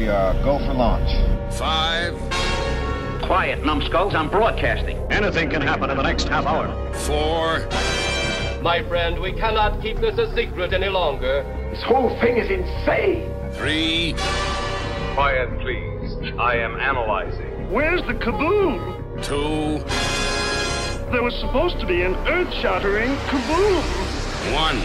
we go for launch. 5. Quiet, numbskulls, I'm broadcasting. Anything can happen in the next half hour. 4. My friend, we cannot keep this a secret any longer. This whole thing is insane. 3. Quiet, please. I am analyzing. Where's the kaboom? 2. There was supposed to be an earth-shattering kaboom. 1.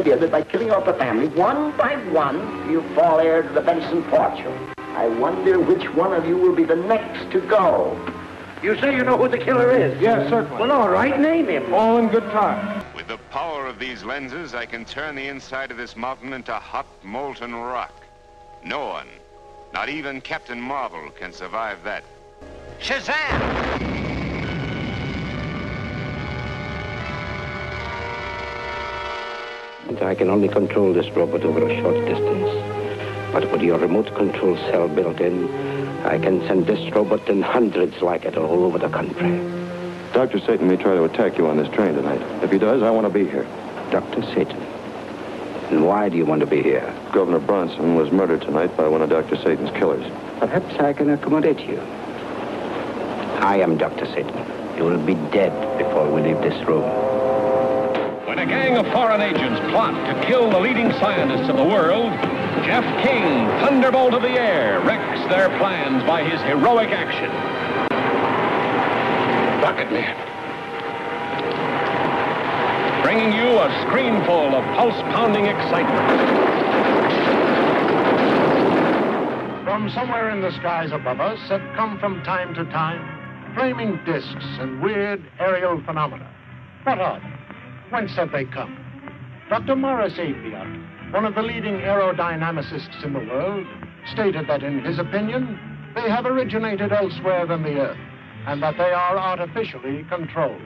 That by killing off the family, one by one, you fall heir to the Benson fortune. I wonder which one of you will be the next to go. You say you know who the killer is? Yes, certainly. Well, all right, name him. All in good time. With the power of these lenses, I can turn the inside of this mountain into hot, molten rock. No one, not even Captain Marvel, can survive that. Shazam! I can only control this robot over a short distance. But with your remote control cell built in, I can send this robot and hundreds like it all over the country. Dr. Satan may try to attack you on this train tonight. If he does, I want to be here. Dr. Satan? And why do you want to be here? Governor Bronson was murdered tonight by one of Dr. Satan's killers. Perhaps I can accommodate you. I am Dr. Satan. You will be dead before we leave this room. When a gang of foreign agents plot to kill the leading scientists of the world, Jeff King, thunderbolt of the air, wrecks their plans by his heroic action. Rocket Man. Bringing you a screen full of pulse-pounding excitement. From somewhere in the skies above us have come from time to time flaming discs and weird aerial phenomena. What are they? Whence have they come? Dr. Morris Apiot, one of the leading aerodynamicists in the world, stated that in his opinion, they have originated elsewhere than the Earth, and that they are artificially controlled.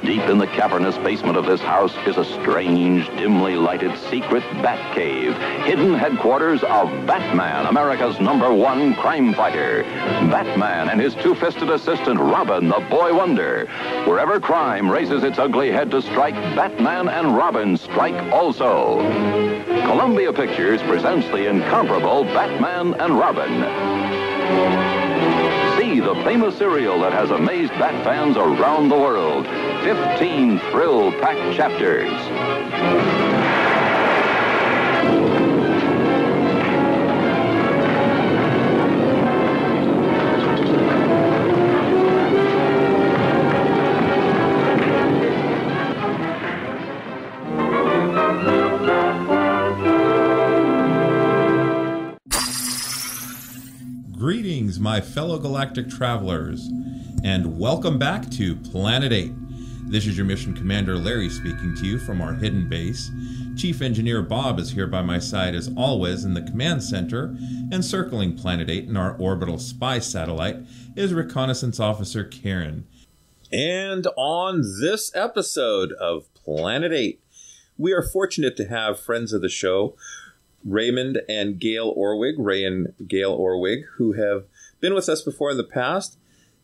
Deep in the cavernous basement of this house is a strange, dimly lighted secret Batcave, hidden headquarters of Batman, America's #1 crime fighter. Batman and his two-fisted assistant, Robin, the boy wonder. Wherever crime raises its ugly head to strike, Batman and Robin strike also. Columbia Pictures presents the incomparable Batman and Robin. See the famous serial that has amazed Bat fans around the world. 15 thrill-packed chapters. Greetings, my fellow galactic travelers, and welcome back to Planet 8. This is your Mission Commander Larry speaking to you from our hidden base. Chief Engineer Bob is here by my side as always in the command center, and circling Planet 8 in our orbital spy satellite is Reconnaissance Officer Karen. And on this episode of Planet 8, we are fortunate to have friends of the show, Raymond and Gail Orwig, Ray and Gail Orwig, who have been with us before in the past.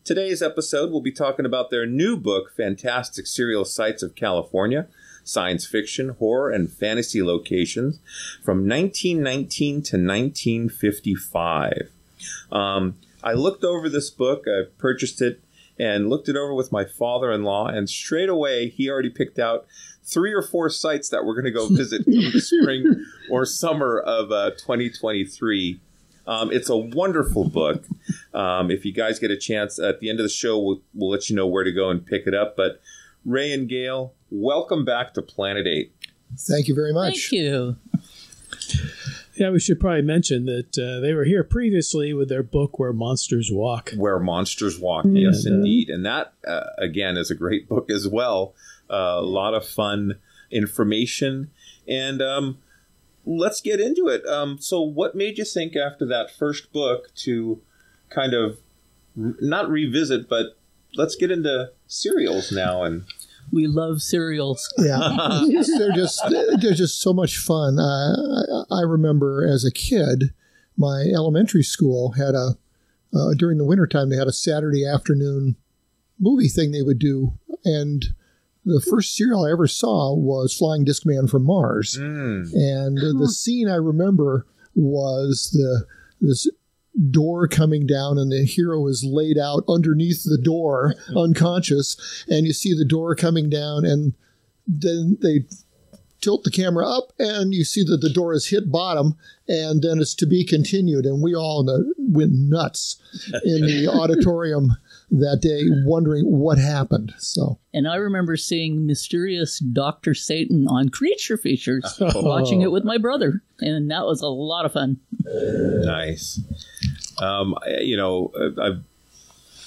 Today's episode, we'll be talking about their new book, Fantastic Serial Sites of California, Science Fiction, Horror, and Fantasy Locations, from 1919 to 1955. I looked over this book, I purchased it, and looked it over with my father-in-law, and straight away, he already picked out 3 or 4 sites that we're going to go visit in the spring or summer of 2023. It's a wonderful book. If you guys get a chance, at the end of the show, we'll let you know where to go and pick it up. But Ray and Gail, welcome back to Planet 8. Thank you very much. Thank you. Yeah, we should probably mention that they were here previously with their book, Where Monsters Walk. Where Monsters Walk, yes, indeed. And that, again, is a great book as well. A lot of fun information. And let's get into it. So what made you think after that first book to kind of not revisit, but let's get into serials now. And we love cereals. Yeah, they're just so much fun. I remember as a kid, my elementary school had during the wintertime, they had a Saturday afternoon movie thing they would do, and the first serial I ever saw was Flying Disc Man from Mars. And the scene I remember was this door coming down, and the hero is laid out underneath the door, unconscious, and you see the door coming down, and then they tilt the camera up, and you see that the door has hit bottom, and then it's to be continued, and we all went nuts in the auditorium that day, wondering what happened. And I remember seeing Mysterious Dr. Satan on Creature Features, watching it with my brother, and that was a lot of fun. Nice. I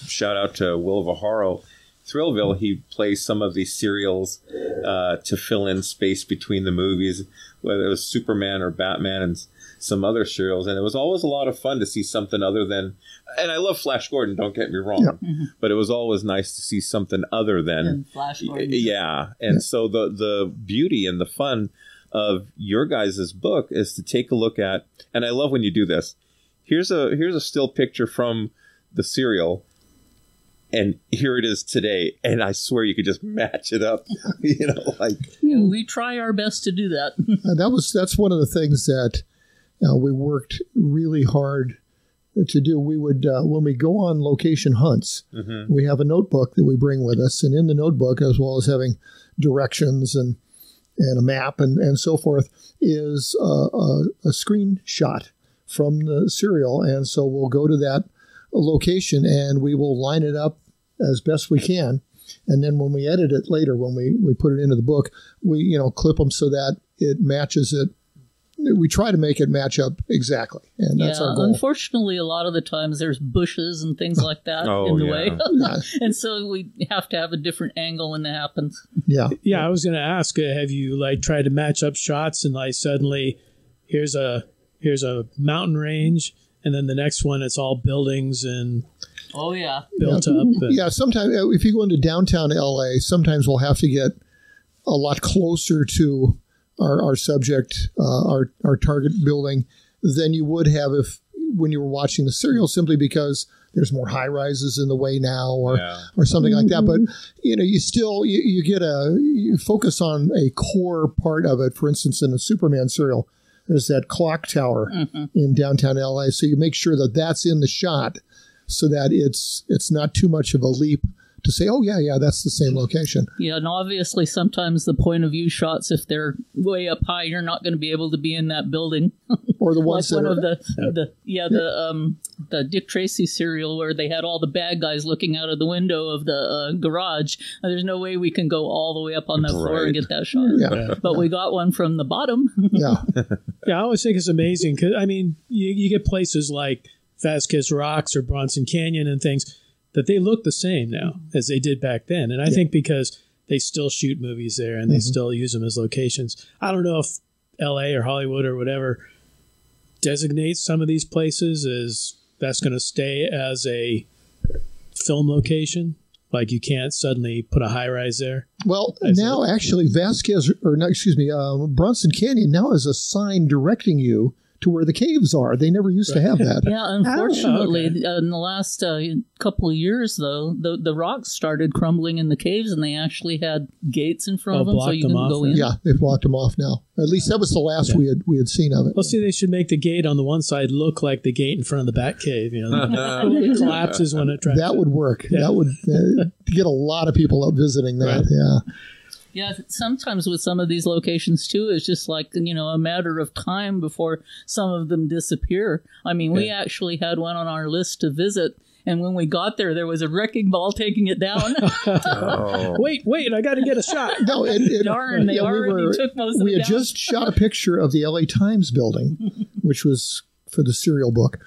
shout out to Will Vaharo. Thrillville, he plays some of these serials to fill in space between the movies, whether it was Superman or Batman and some other serials. And it was always a lot of fun to see something other than, and I love Flash Gordon, don't get me wrong, but it was always nice to see something other than Flash Gordon. Yeah. And so the beauty and the fun of your guys' book is to take a look at, and I love when you do this. Here's a still picture from the serial, and here it is today, and I swear you could just match it up. We try our best to do that. That's one of the things that we worked really hard to do. We would when we go on location hunts, we have a notebook that we bring with us, and in the notebook, as well as having directions and a map and so forth, is a screenshot from the serial. And so we'll go to that location and we will line it up as best we can. And then when we edit it later, when we put it into the book, we clip them so that it matches it. We try to make it match up exactly, and that's our goal. Unfortunately, a lot of the times there's bushes and things like that in the way, and so we have to have a different angle when that happens. Yeah. I was going to ask, have you tried to match up shots and suddenly here's a mountain range, and then the next one it's all buildings and built up. Yeah, sometimes if you go into downtown LA, sometimes we'll have to get a lot closer to our subject, our target building, than you would have when you were watching the serial, simply because there's more high rises in the way now, or something like that. But you still you focus on a core part of it. For instance, in the Superman serial, there's that clock tower in downtown LA, so you make sure that that's in the shot, so that it's not too much of a leap to say, oh, yeah, that's the same location. Yeah, and obviously sometimes the point of view shots, if they're way up high, you're not going to be able to be in that building. Or the ones like the Dick Tracy serial where they had all the bad guys looking out of the window of the garage. There's no way we can go all the way up on that floor and get that shot. But we got one from the bottom. I always think it's amazing because, you get places like Vasquez Rocks or Bronson Canyon and things that they look the same now as they did back then. And I think because they still shoot movies there and they still use them as locations. I don't know if LA or Hollywood or whatever designates some of these places as that's going to stay as a film location. Like you can't suddenly put a high rise there. Well, now actually Bronson Canyon now has a sign directing you to where the caves are. They never used to have that. Yeah, unfortunately, in the last couple of years, though, the rocks started crumbling in the caves, and they actually had gates in front of them, so you couldn't go in. Yeah, they've blocked them off now. At least that was the last we had seen of it. Well, see, they should make the gate on the one side look like the gate in front of the Batcave. It collapses when it tries. That would work. Yeah. That would get a lot of people up visiting that. Yeah. Yeah, sometimes with some of these locations, too, it's just like, a matter of time before some of them disappear. We actually had one on our list to visit, and when we got there was a wrecking ball taking it down. Wait, I got to get a shot. No, darn, they already took most of it We had down. just shot a picture of the LA Times building, which was for the serial book.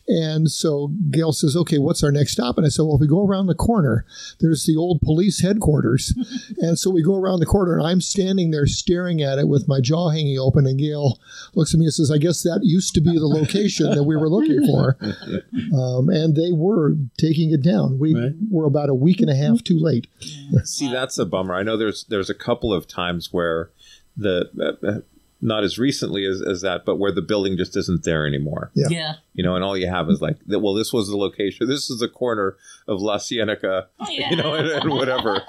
And so Gail says, okay, what's our next stop? And I said, well, if we go around the corner, there's the old police headquarters. And so we go around the corner, and I'm standing there staring at it with my jaw hanging open. And Gail looks at me and says, I guess that used to be the location that we were looking for. And they were taking it down. We were about a week and a half too late. See, that's a bummer. I know there's a couple of times where not as recently as that, but where the building just isn't there anymore. Yeah. You know, and all you have is like, well, this was the location. This is the corner of La Cienega, you know, and whatever.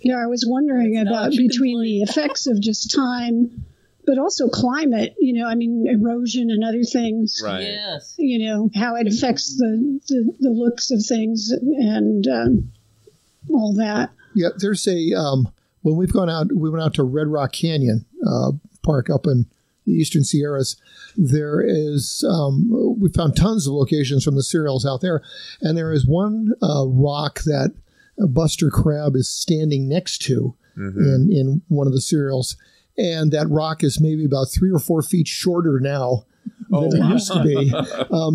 Yeah, I was wondering about between the effects of just time, but also climate, you know, I mean, erosion and other things. Right. Yes. You know, how it affects the looks of things and all that. Yeah, there's when we went out to Red Rock Canyon Park up in the Eastern Sierras. There is, we found tons of locations from the serials out there. And there is one rock that Buster Crabbe is standing next to in one of the serials. And that rock is maybe about 3 or 4 feet shorter now than it used to be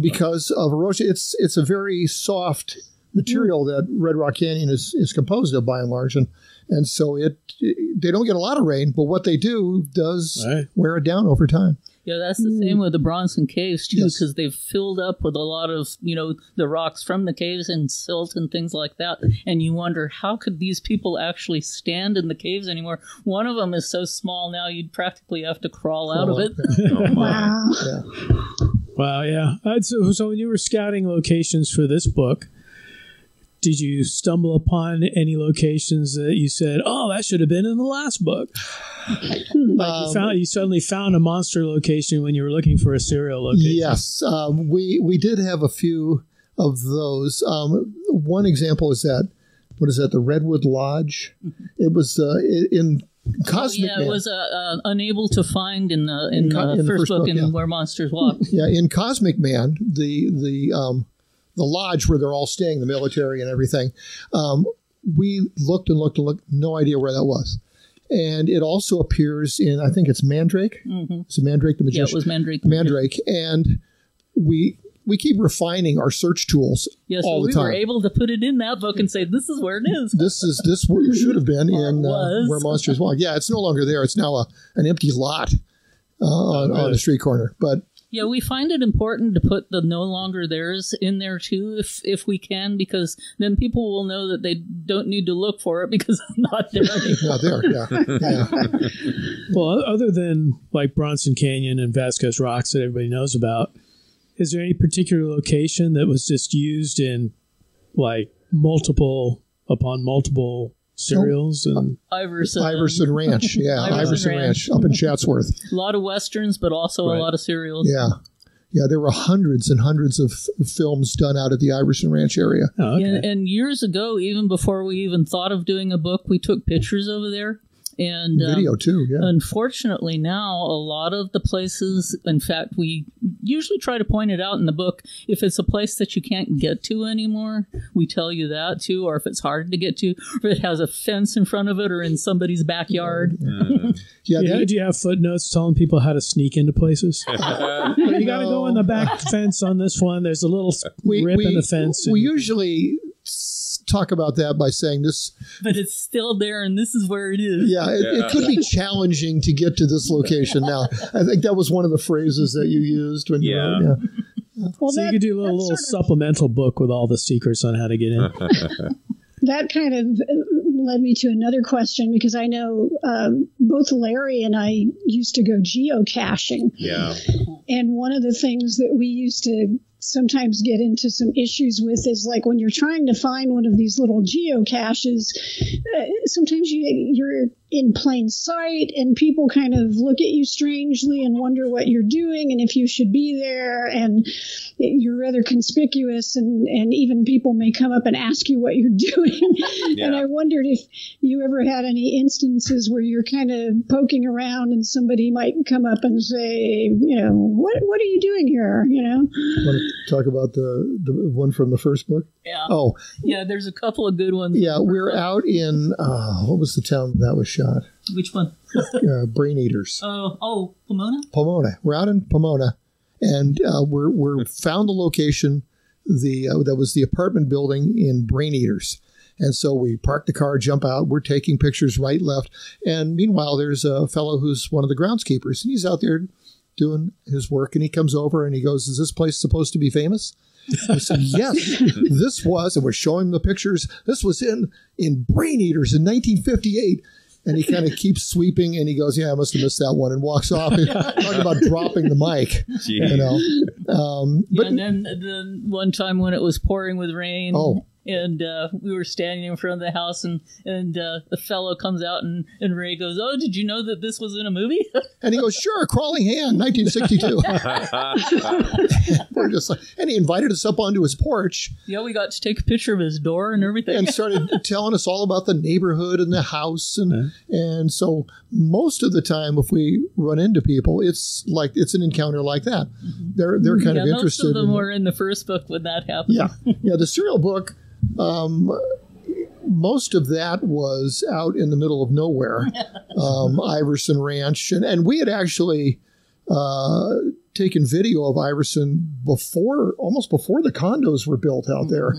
because of erosion. It's a very soft material that Red Rock Canyon is composed of by and large. And so they don't get a lot of rain, but what they do does wear it down over time. Yeah, that's the same with the Bronson Caves, too, because they've filled up with a lot of, you know, the rocks from the caves and silt and things like that. And you wonder, how could these people actually stand in the caves anymore? One of them is so small now, you'd practically have to crawl out of it. Wow. Wow, yeah. So when you were scouting locations for this book, did you stumble upon any locations that you said, "Oh, that should have been in the last book"? Like you suddenly found a monster location when you were looking for a serial location. Yes, we did have a few of those. One example is that the Redwood Lodge. It was in Cosmic Man. It was unable to find in the first book in Where Monsters Walk. Yeah, in Cosmic Man, the lodge where they're all staying, the military and everything. We looked, no idea where that was. And it also appears in, I think it's Mandrake. Mm-hmm. It's Mandrake the Magician. Yeah, it was Mandrake. Mandrake. And we keep refining our search tools all the time. We were able to put it in that book and say, this is where it is. This should have been in Where Monsters Walk. Yeah, it's no longer there. It's now an empty lot on the street corner. But yeah, we find it important to put the no longer theirs in there too, if we can, because then people will know that they don't need to look for it because it's not there anymore. Not there, yeah. Well, other than like Bronson Canyon and Vasquez Rocks that everybody knows about, is there any particular location that was just used in like multiple serials? And Iverson Ranch, Iverson Ranch up in Chatsworth. A lot of westerns, but also a lot of serials. Yeah, there were hundreds and hundreds of films done out at the Iverson Ranch area. Oh, okay. And years ago, even before we even thought of doing a book, we took pictures over there. And video too, yeah. Unfortunately now, a lot of the places, in fact, we usually try to point it out in the book. If it's a place that you can't get to anymore, we tell you that too. Or if it's hard to get to, or it has a fence in front of it or in somebody's backyard. Do you have footnotes telling people how to sneak into places? You got to go in the back fence on this one. There's a little rip in the fence. We usually talk about that by saying this, but it's still there, and this is where it is. Yeah, it could be challenging to get to this location. Now, I think that was one of the phrases that you used when you wrote. Yeah. Well, so you could do a little supplemental book with all the secrets on how to get in. That kind of led me to another question, because I know both Larry and I used to go geocaching. Yeah. And one of the things that we used to sometimes get into some issues with is like when you're trying to find one of these little geocaches, sometimes you're in plain sight and people kind of look at you strangely and wonder what you're doing and if you should be there, and you're rather conspicuous, and even people may come up and ask you what you're doing. Yeah. And I wondered if you ever had any instances where you're kind of poking around and somebody might come up and say, what are you doing here? Want to talk about the one from the first book? Yeah. Oh. Yeah, there's a couple of good ones. Yeah, we're out in, what was the town that was shot? shot. Which one? Brain Eaters. Pomona? Pomona. We're out in Pomona, and we're found the location. That was the apartment building in Brain Eaters. And so we park the car, jump out. We're taking pictures right, left. And meanwhile, there's a fellow who's one of the groundskeepers. And he's out there doing his work. And he comes over and he goes, "Is this place supposed to be famous?" I said, "Yes, this was." And we're showing him the pictures. This was in Brain Eaters in 1958. And he kind of keeps sweeping, and he goes, "Yeah, I must have missed that one," and walks off. Talking about dropping the mic, you know. And then the one time when it was pouring with rain, and we were standing in front of the house, and a fellow comes out, and Ray goes, "Oh, did you know that this was in a movie?" And he goes, "Sure, Crawling Hand, 1962. We're just like, and he invited us up onto his porch. Yeah, we got to take a picture of his door and everything, and started telling us all about the neighborhood and the house, and so most of the time, if we run into people, it's an encounter like that. They're kind of interested. Most of them were in the first book when that happened. Yeah, the serial book. Most of that was out in the middle of nowhere, Iverson Ranch, and we had actually taken video of Iverson almost before the condos were built out there,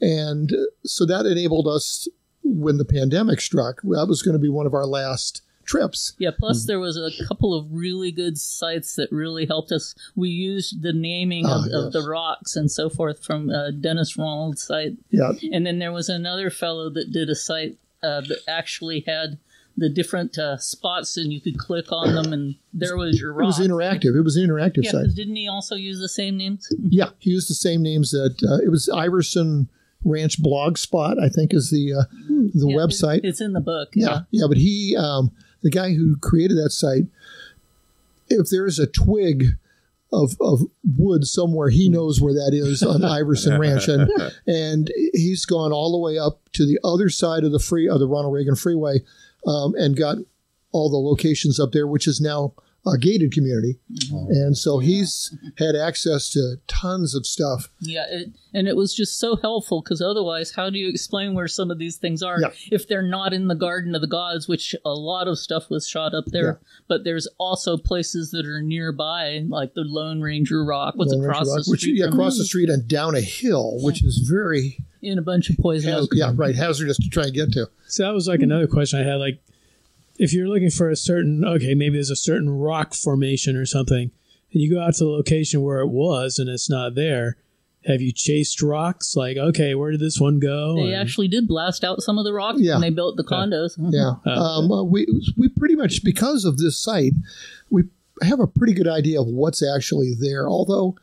and so that enabled us when the pandemic struck. That was going to be one of our last trips. Yeah, plus there was a couple of really good sites that really helped us. We used the naming of the rocks and so forth from Dennis Ronald's site. Yeah. And then there was another fellow that did a site that actually had the different spots, and you could click on them, and there was your rock. It was interactive. It was an interactive site. Yeah, didn't he also use the same names? Yeah, he used the same names that it was Iverson Ranch Blogspot, I think, is the website. It's in the book. Yeah, but he... the guy who created that site, if there is a twig of wood somewhere, he knows where that is on Iverson Ranch, and he's gone all the way up to the other side of the Ronald Reagan Freeway, and got all the locations up there, which is now a gated community, and so he's had access to tons of stuff. Yeah, and it was just so helpful, because otherwise, how do you explain where some of these things are if they're not in the Garden of the Gods, which a lot of stuff was shot up there, but there's also places that are nearby, like the Lone Ranger Rock, across the street. Across the street and down a hill, which is very... in a bunch of poison oak. Yeah, right, hazardous to try and get to. So that was like another question I had, like, if you're looking for maybe there's a certain rock formation or something, and you go out to the location where it was and it's not there, have you chased rocks? Like, okay, where did this one go? They actually did blast out some of the rocks when they built the condos. We pretty much, because of this site, we have a pretty good idea of what's actually there. Although,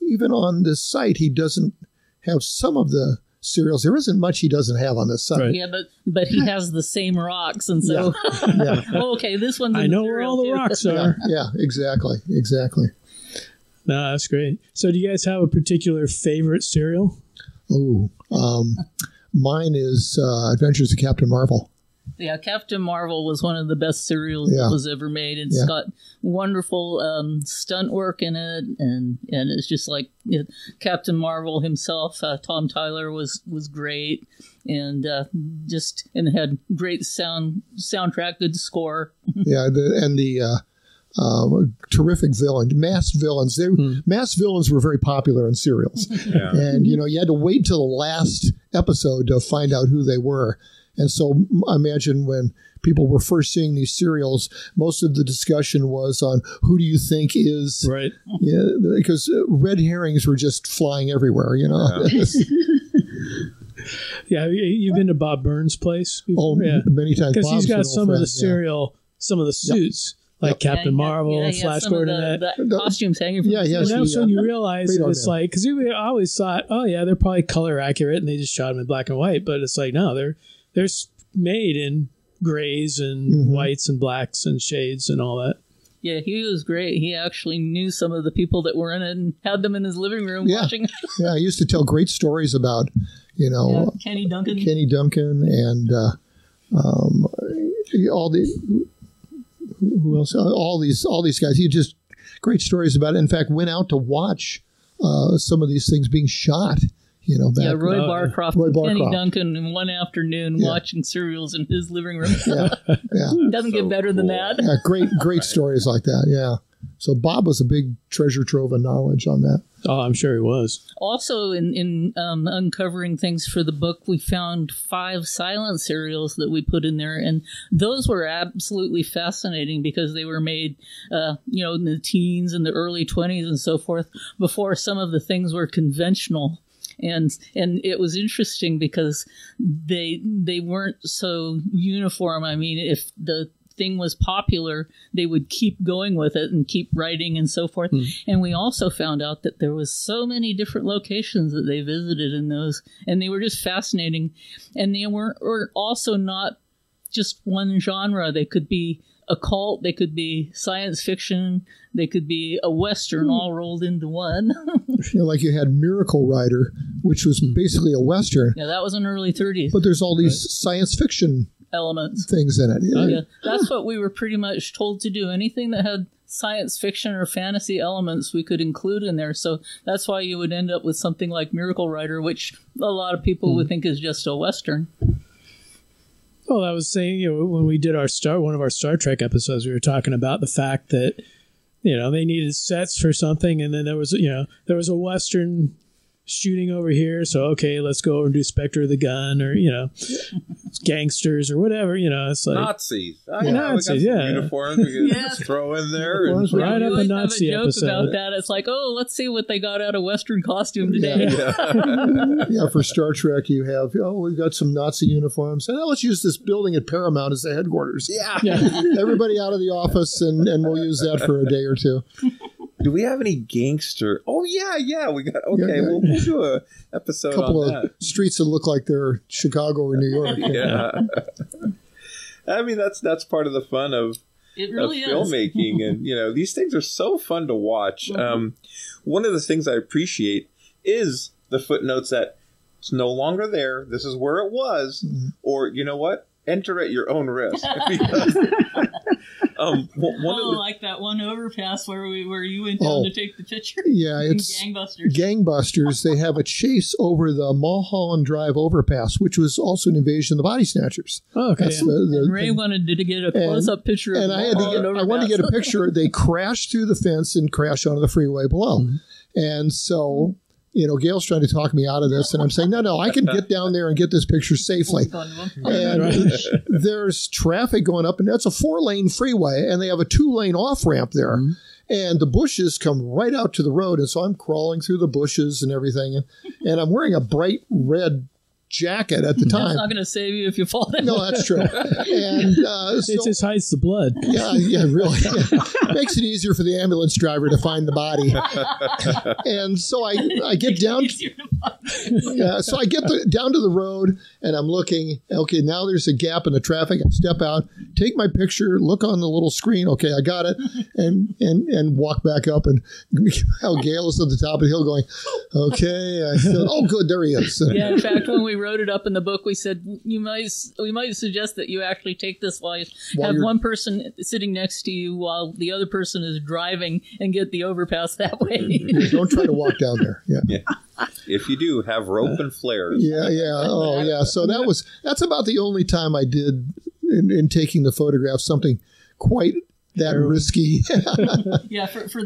even on this site, he doesn't have some of the serials. There isn't much he doesn't have on this site. Right. Yeah, but he has the same rocks, and so okay, this one's. I know where all the rocks are. Yeah, exactly. No, that's great. So, do you guys have a particular favorite serial? Oh, mine is Adventures of Captain Marvel. Yeah, Captain Marvel was one of the best serials that was ever made. It's got wonderful stunt work in it, and it's just like Captain Marvel himself. Tom Tyler was great, and it had great soundtrack, good score. The terrific villain, masked villains. Masked villains were very popular in serials, and you had to wait till the last episode to find out who they were. And so I imagine when people were first seeing these serials, most of the discussion was on who do you think is right? Yeah, because red herrings were just flying everywhere. Yeah, you've been to Bob Burns' place before? Many times. Because he's got some of the serial, some of the suits. Like Captain Marvel and Flash Gordon. The costumes hanging from and that's when you realize it's like, because we always thought, they're probably color accurate and they just shot them in black and white. But it's like, no, they're made in grays and whites and blacks and shades and all that. Yeah, he was great. He actually knew some of the people that were in it and had them in his living room watching. Yeah, he used to tell great stories about, Kenny Duncan. And all the... Who else? All these guys. He just great stories about it. In fact, went out to watch some of these things being shot. Roy Barcroft and Penny Duncan in one afternoon watching serials in his living room. Doesn't get better than that. Yeah, great stories like that. Yeah. So Bob was a big treasure trove of knowledge on that. Oh, I'm sure he was. Also, in uncovering things for the book, we found 5 silent serials that we put in there, and those were absolutely fascinating because they were made, in the teens and the early 20s and so forth, before some of the things were conventional. And it was interesting because they weren't so uniform. I mean, if the thing was popular, they would keep going with it and keep writing and so forth. And we also found out that there was so many different locations that they visited in those, and they were just fascinating. And they were also not just one genre. They could be occult, they could be science fiction, they could be a Western all rolled into one. Like you had Miracle Rider, which was basically a Western. Yeah, that was in early 30s. But there's all these science fiction elements, things in it. Yeah, that's what we were pretty much told to do. Anything that had science fiction or fantasy elements we could include in there. So that's why you would end up with something like Miracle Rider, which a lot of people would think is just a Western. Well, I was saying, when we did one of our Star Trek episodes, we were talking about the fact that, they needed sets for something, and then there was a Western shooting over here, so okay, let's go over and do Spectre of the Gun, or gangsters or whatever. It's like Nazis. Nazis, we got some uniforms we can throw in there. Right up a Nazi have a joke episode about that. It's like, let's see what they got out of Western costume today. Yeah, for Star Trek, you have we've got some Nazi uniforms, and let's use this building at Paramount as the headquarters. Yeah. Everybody out of the office, and we'll use that for a day or two. Do we have any gangster? Oh, yeah. We got, okay, we'll do a episode on that. A couple of streets that look like they're Chicago or New York. Yeah. I mean, that's part of the fun of filmmaking. And, these things are so fun to watch. One of the things I appreciate is the footnotes that it's no longer there. This is where it was. Or, you know what? Enter at your own risk. Because, like that one overpass where you went down to take the picture. Yeah, it's Gangbusters. Gangbusters. They have a chase over the Mulholland Drive overpass, which was also an invasion of the Body Snatchers. Oh, okay. And Ray wanted to get a close-up picture of I wanted to get a picture. They crashed through the fence and crashed onto the freeway below. And so Gail's trying to talk me out of this, and I'm saying, no, I can get down there and get this picture safely. And there's traffic going up, and that's a 4-lane freeway, and they have a 2-lane off-ramp there. And the bushes come right out to the road, and so I'm crawling through the bushes and everything, and I'm wearing a bright red jacket at the time. That's not going to save you if you fall down. No, that's true. And it just hides the blood. Yeah, really. Yeah. Makes it easier for the ambulance driver to find the body. And so I get down. So I get down to the road, and I'm looking. Okay, now there's a gap in the traffic. I step out, take my picture, look on the little screen. Okay, I got it, and walk back up. And Gail is at the top of the hill, going, "Okay." I said, "Oh, good, there he is." Yeah, in fact, when we wrote it up in the book, we said we might suggest that you actually take this while one person sitting next to you while the other person is driving, and get the overpass that way. Don't try to walk down there. Yeah. If you do, have rope and flares. Yeah. Oh, yeah. So that's about the only time I did in taking the photograph something quite that risky. Yeah, for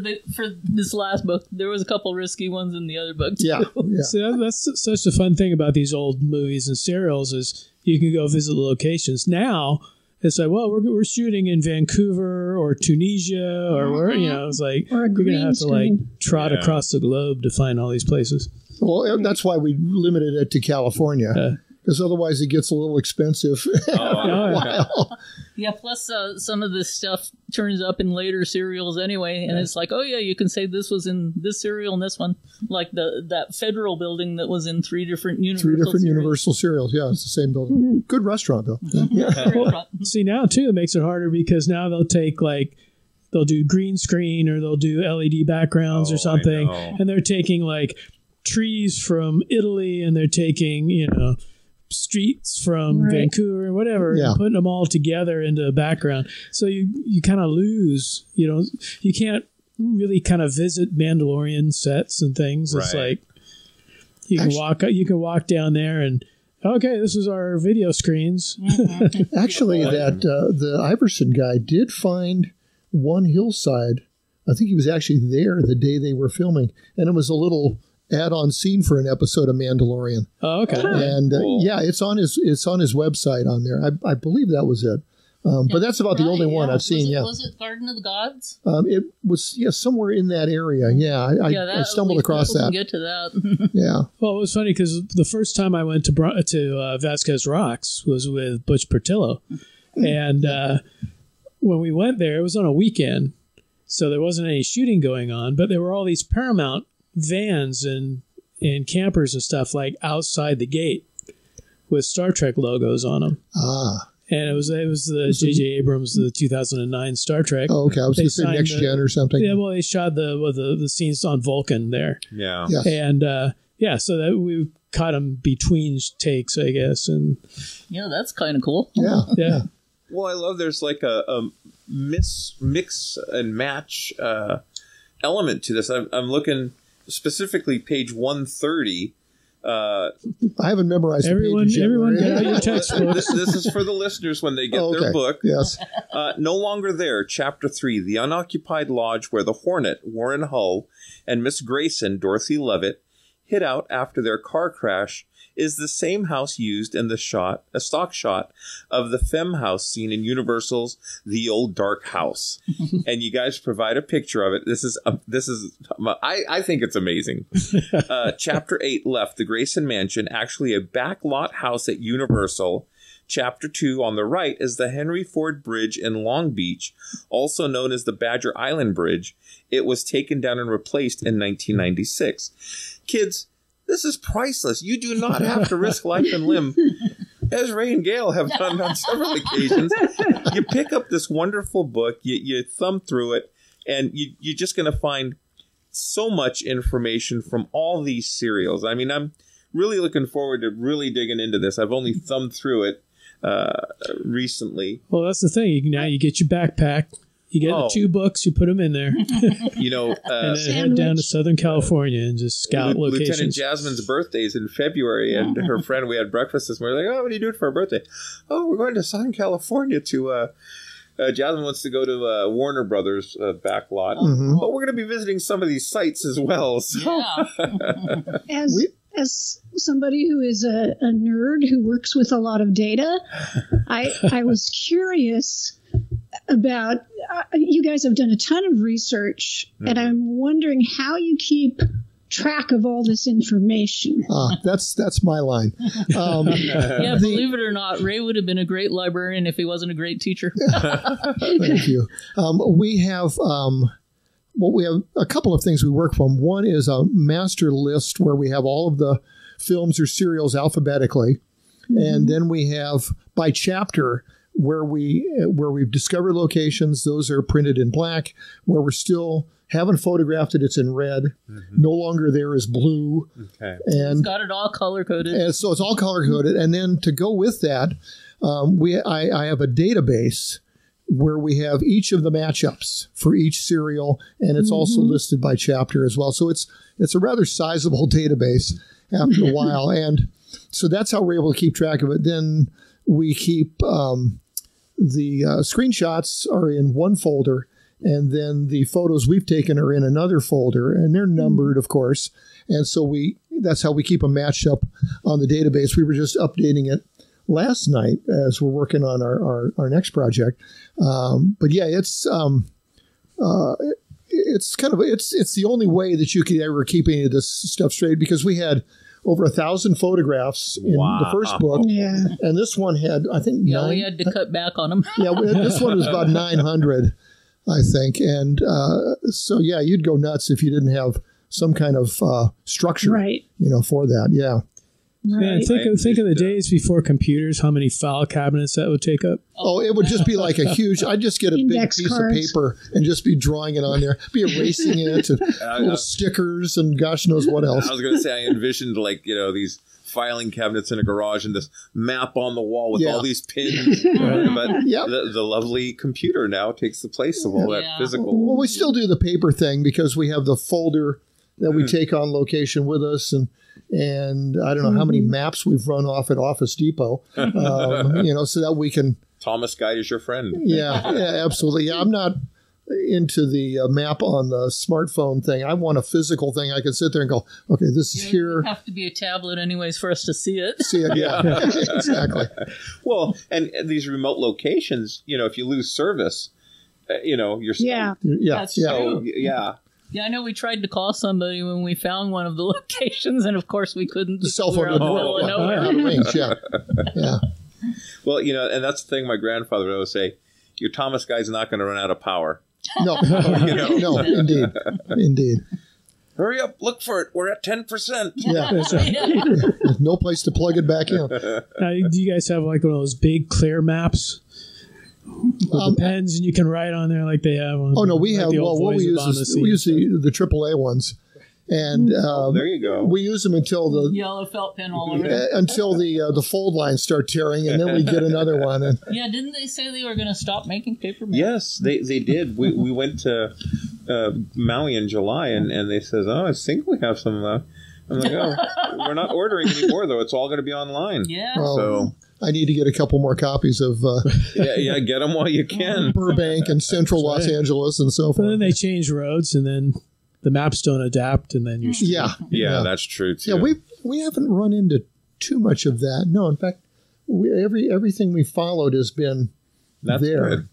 this last book, there was a couple risky ones in the other book too. Yeah. So that's such a fun thing about these old movies and serials is you can go visit the locations. Now it's like, well, we're shooting in Vancouver or Tunisia or it's like you're gonna have to trot across the globe to find all these places. Well, that's why we limited it to California. Because otherwise it gets a little expensive after a while. Yeah, plus some of this stuff turns up in later serials anyway, and it's like, oh yeah, you can say this was in this serial and this one. Like that Federal building that was in 3 different Universal serials. Yeah, it's the same building. Mm-hmm. Good restaurant, though. Well, see, now, too, it makes it harder because now they'll take, they'll do green screen or they'll do LED backgrounds or something, and they're taking, trees from Italy, and they're taking, streets from Vancouver or whatever, and putting them all together into a background. So you kind of lose, you can't really kind of visit Mandalorian sets and things. It's like, You can walk down there and, okay, this is our video screens. Actually, the Iverson guy did find one hillside. I think he was actually there the day they were filming, and it was a little add-on scene for an episode of Mandalorian. Oh, okay. And yeah, it's on his website on there. I believe that was it. But that's about the only one I've seen. Was it Garden of the Gods? It was somewhere in that area. Yeah, I stumbled across that. Get to that. Yeah. Well, it was funny because the first time I went to Vasquez Rocks was with Butch Portillo, and when we went there, it was on a weekend, so there wasn't any shooting going on, but there were all these Paramount vans and campers and stuff like outside the gate with Star Trek logos on them. Ah. And it was the J.J. Abrams, the 2009 Star Trek. Oh, okay. I was going to say Next Gen or something. Yeah, well, they shot the scenes on Vulcan there. Yeah. Yes. And, so that we caught them between takes, I guess. And yeah, that's kind of cool. Yeah. Well, I love there's like a mix and match element to this. I'm looking specifically page 130. I haven't memorized everyone the pages yet. Everyone get out your textbooks. This is for the listeners when they get their book. Yes. No Longer There, Chapter 3, The Unoccupied Lodge where the Hornet, Warren Hull, and Miss Grayson, Dorothy Levitt, hid out after their car crash is the same house used in a stock shot of the Femme house seen in Universal's The Old Dark House. And you guys provide a picture of it. I think it's amazing. Chapter 8 left the Grayson Mansion, actually a backlot house at Universal. Chapter 2 on the right is the Henry Ford Bridge in Long Beach, also known as the Badger Island Bridge. It was taken down and replaced in 1996. Kids, this is priceless. You do not have to risk life and limb, as Ray and Gail have done on several occasions. You pick up this wonderful book, you thumb through it, and you're just going to find so much information from all these serials. I mean, I'm really looking forward to really digging into this. I've only thumbed through it recently. Well, that's the thing. Now you get your backpack. You get the 2 books, you put them in there. And then head down to Southern California and just scout locations. Lieutenant Jasmine's birthday is in February, and her friend, we had breakfast this morning, like, oh, what are you doing for her birthday? Oh, we're going to Southern California to, Jasmine wants to go to Warner Brothers backlot. Mm-hmm. But we're going to be visiting some of these sites as well. So. Yeah. As somebody who is a nerd who works with a lot of data, I was curious about, you guys have done a ton of research, and I'm wondering how you keep track of all this information. That's my line. Yeah, believe it or not, Ray would have been a great librarian if he wasn't a great teacher. Thank you. We have a couple of things we work from. One is a master list where we have all of the films or serials alphabetically, and then we have by chapter where we've discovered locations. Those are printed in black. Where we're still haven't photographed it, it's in red. No Longer There is blue. Okay, and it's got it all color coded. And so it's all color coded. And then to go with that, I have a database where we have each of the matchups for each serial, and it's also listed by chapter as well. So it's a rather sizable database after a while, and so that's how we're able to keep track of it. Then we keep the screenshots are in one folder, and then the photos we've taken are in another folder, and they're numbered, of course. And so that's how we keep them matched up on the database. We were just updating it last night as we're working on our next project. But yeah, it's the only way that you could ever keep any of this stuff straight, because we had over 1,000 photographs in the first book. Yeah. And this one had, I think, we had to cut back on them. Yeah, this one was about 900, I think. And so, yeah, you'd go nuts if you didn't have some kind of structure, for that. Yeah. Right. Yeah, think of the days before computers, how many file cabinets that would take up. Oh, it would just be like a huge, I'd just get a big piece of paper and just be drawing it on there, be erasing it, and little stickers and gosh knows what else. I was going to say, I envisioned these filing cabinets in a garage and this map on the wall with all these pins. But the lovely computer now takes the place of all that physical. Well, we still do the paper thing because we have the folder that we take on location with us, and I don't know how many maps we've run off at Office Depot, so that we can. Thomas Guide is your friend. Yeah, absolutely. Yeah, I'm not into the map on the smartphone thing. I want a physical thing. I can sit there and go, okay, this is here. It have to be a tablet anyways for us to see it. Yeah. Exactly. Well, and these remote locations, if you lose service, you're yeah. That's true. Yeah. Yeah, I know we tried to call somebody when we found one of the locations, and of course we couldn't. The cell phone didn't work. Yeah. Well, and that's the thing my grandfather would always say, your Thomas Guide's not going to run out of power. No, no, indeed. Hurry up, look for it. We're at 10%. Yeah. There's no place to plug it back in. Now, do you guys have like one of those big clear maps with the pens and you can write on there like they have on? Oh, no, we have. Well, what we use is the AAA ones. And there you go. We use them until the yellow felt pen all over it. Until the fold lines start tearing, and then we get another one. And yeah, didn't they say they were going to stop making paper maps? Yes, they did. We went to Maui in July, and they says, "Oh, I think we have some." I'm like, "Oh, we're not ordering anymore, though. It's all going to be online." Yeah. So I need to get a couple more copies of. Yeah, get them while you can. Burbank and Central Los Angeles and so forth. And then they change roads, and then the maps don't adapt, and then you're yeah, that's true too. Yeah, we haven't run into too much of that. No, in fact, everything we followed has been there. Good.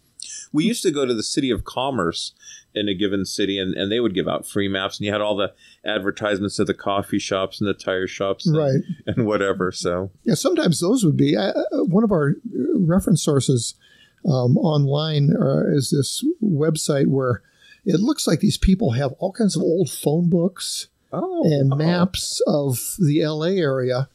We used to go to the City of Commerce in a given city, and they would give out free maps, and you had all the advertisements of the coffee shops and the tire shops, and whatever. So yeah, sometimes those would be one of our reference sources online. Is this website where it looks like these people have all kinds of old phone books and maps of the LA area.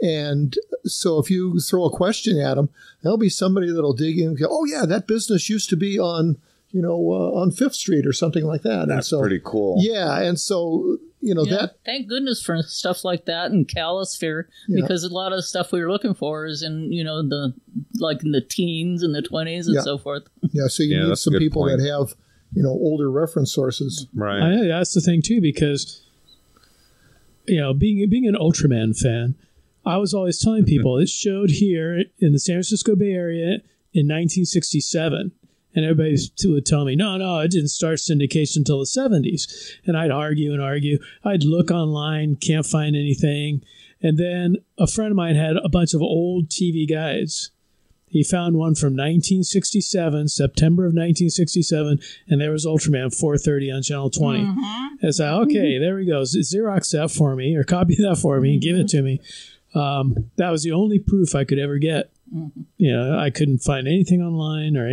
And so if you throw a question at them, there'll be somebody that'll dig in and go, oh, yeah, that business used to be on 5th Street or something like that. That's pretty cool. Yeah. And so, that. Thank goodness for stuff like that in Calisphere, because a lot of stuff we were looking for is in, in the teens and the 20s and so forth. Yeah. So you need some people that have, older reference sources. Right. That's the thing, too, because, being an Ultraman fan, I was always telling people it showed here in the San Francisco Bay Area in 1967. And everybody would tell me, no, it didn't start syndication until the 70s. And I'd argue and argue. I'd look online, can't find anything. And then a friend of mine had a bunch of old TV guides. He found one from 1967, September of 1967, and there was Ultraman 4:30 on Channel 20. And I said, okay, there we go. Xerox that for me, or copy that for me, and give it to me. That was the only proof I could ever get. I couldn't find anything online or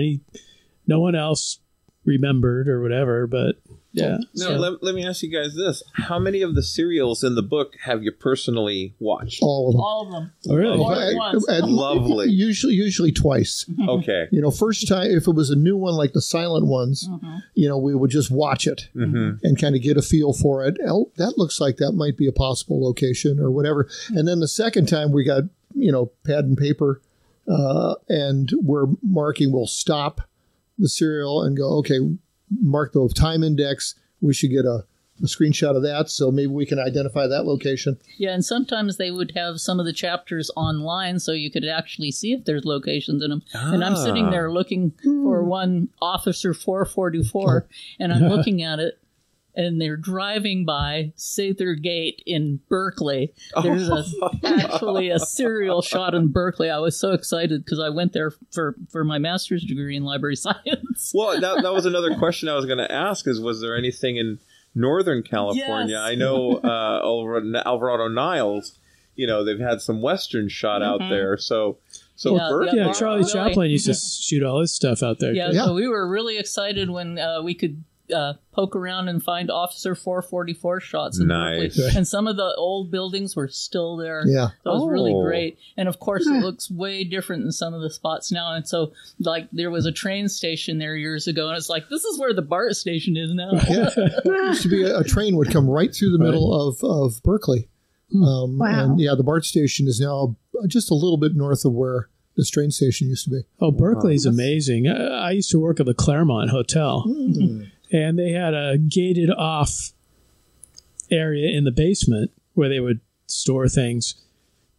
no one else remembered or whatever, but yeah. Now, let me ask you guys this. How many of the serials in the book have you personally watched? All of them. All of them. Oh, really? Lovely. Usually twice. Okay. First time, if it was a new one like the silent ones, we would just watch it and kind of get a feel for it. Oh, that looks like that might be a possible location or whatever. And then the second time we got, pad and paper and we're marking, we'll stop the serial and go, okay, mark the time index. We should get a screenshot of that, so maybe we can identify that location. Yeah, and sometimes they would have some of the chapters online so you could actually see if there's locations in them. And I'm sitting there looking for one, Officer 444, and I'm looking at it, and they're driving by Sather Gate in Berkeley. There's actually a serial shot in Berkeley. I was so excited because I went there for my master's degree in library science. Well, that was another question I was going to ask was there anything in Northern California? Yes. I know over Alvarado Niles, they've had some Westerns shot out there. So Berkeley. Yeah, Charlie Chaplin used to shoot all his stuff out there. Yeah, so we were really excited when we could poke around and find Officer 444 shots in Berkeley. And some of the old buildings were still there. Yeah. That was really great. And of course, it looks way different than some of the spots now. And so, there was a train station there years ago, and it's like, this is where the BART station is now. Yeah. There used to be a train would come right through the middle of Berkeley. Wow. And the BART station is now just a little bit north of where this train station used to be. Oh, Berkeley's amazing. I used to work at the Claremont Hotel. And they had a gated off area in the basement where they would store things.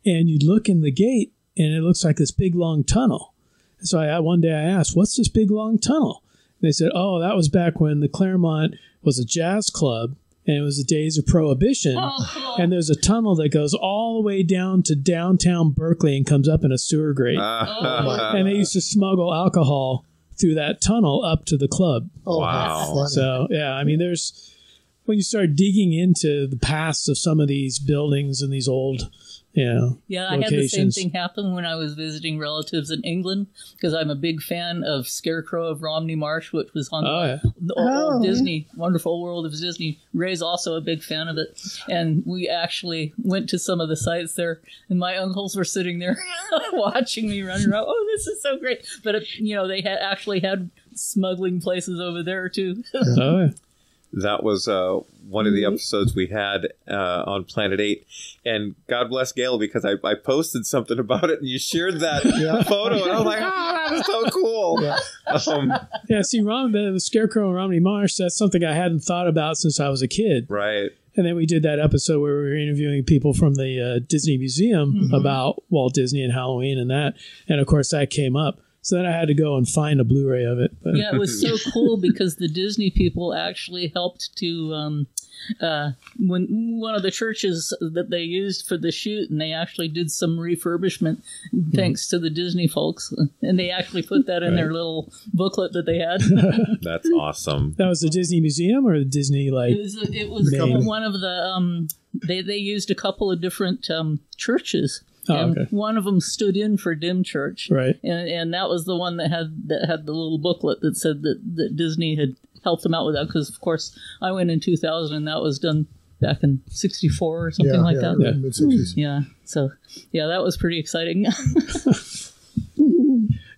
And you'd look in the gate, and it looks like this big, long tunnel. So one day I asked, what's this big, long tunnel? And they said, oh, that was back when the Claremont was a jazz club, and it was the days of Prohibition. Oh, cool. And there's a tunnel that goes all the way down to downtown Berkeley and comes up in a sewer grate. And they used to smuggle alcohol through that tunnel up to the club. Oh, wow. So, yeah, I mean, when you start digging into the past of some of these buildings and these old... Yeah, I had the same thing happen when I was visiting relatives in England, because I'm a big fan of Scarecrow of Romney Marsh, which was on the old Disney, Wonderful World of Disney. Ray's also a big fan of it. And we actually went to some of the sites there, and my uncles were sitting there watching me run around. Oh, this is so great. But, they actually had smuggling places over there, too. That was one of the episodes we had on Planet 8. And God bless Gail, because I posted something about it and you shared that photo. And I was like, that was so cool. See, the Scarecrow and Romney Marsh, that's something I hadn't thought about since I was a kid. Right. And then we did that episode where we were interviewing people from the Disney Museum about Walt Disney and Halloween and that. And, of course, that came up. So then I had to go and find a Blu-ray of it. But. Yeah, it was so cool because the Disney people actually helped to, when one of the churches that they used for the shoot, and they actually did some refurbishment thanks to the Disney folks. And they actually put that in their little booklet that they had. That's awesome. That was the Disney Museum or the Disney, It was one of the, they used a couple of different churches. And one of them stood in for Dim Church, right? And that was the one that had the little booklet that said that Disney had helped them out with that. Because of course I went in 2000, and that was done back in '64 or something like that. Yeah, mid-60s. Yeah, so that was pretty exciting.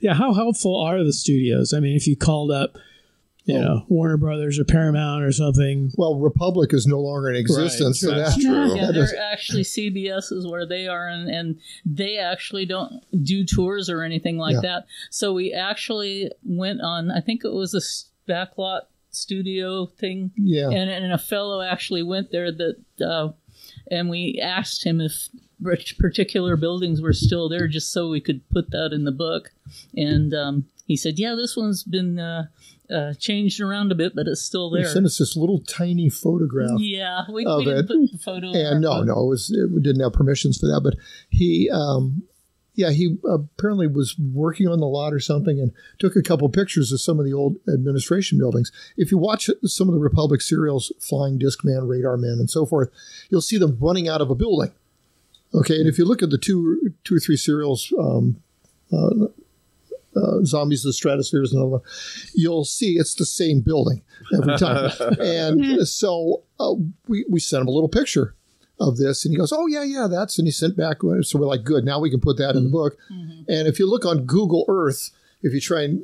Yeah, how helpful are the studios? I mean, if you called up, Warner Brothers or Paramount or something. Well, Republic is no longer in existence. Right. So that's true. Yeah, they're actually CBS is where they are, and they actually don't do tours or anything like that. So we actually went on, I think it was a backlot studio thing. Yeah. And a fellow actually went there and we asked him if particular buildings were still there just so we could put that in the book. And he said, yeah, this one's been changed around a bit, but it's still there. He sent us this little tiny photograph. Yeah, we didn't put the photo. And we didn't have permissions for that. But he apparently was working on the lot or something and took a couple pictures of some of the old administration buildings. If you watch some of the Republic serials, Flying Discman, Radar Man, and so forth, you'll see them running out of a building. Okay, and if you look at the two or three serials, Zombies of the Stratospheres and all that, you'll see it's the same building every time. And so we sent him a little picture of this, and he goes, oh, yeah, and he sent back. So we're like, good, now we can put that in the book. And if you look on Google Earth, if you try and,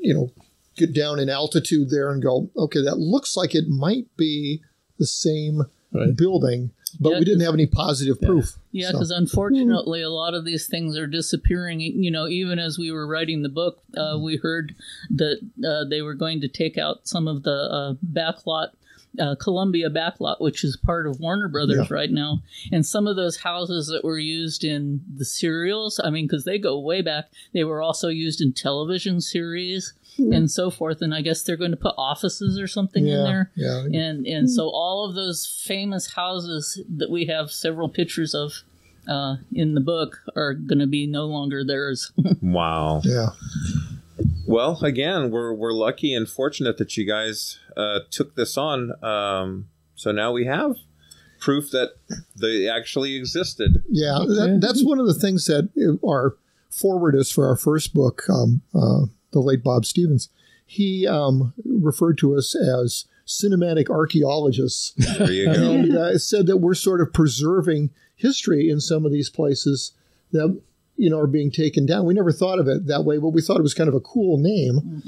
get down in altitude there and go, okay, that looks like it might be the same building, but we didn't have any positive proof. Yeah, because unfortunately, a lot of these things are disappearing. Even as we were writing the book, we heard that they were going to take out some of the backlot, Columbia backlot, which is part of Warner Brothers right now. And some of those houses that were used in the serials, because they go way back, they were also used in television series and so forth. And I guess they're going to put offices or something in there. Yeah. And so all of those famous houses that we have several pictures of in the book are going to be no longer theirs. Wow. Yeah. Well, again, we're lucky and fortunate that you guys took this on. So now we have proof that they actually existed. Yeah, that's one of the things that our forward is for our first book, the late Bob Stevens. He referred to us as cinematic archaeologists. There you go. And said that we're sort of preserving history in some of these places that are being taken down. We never thought of it that way, but we thought it was kind of a cool name,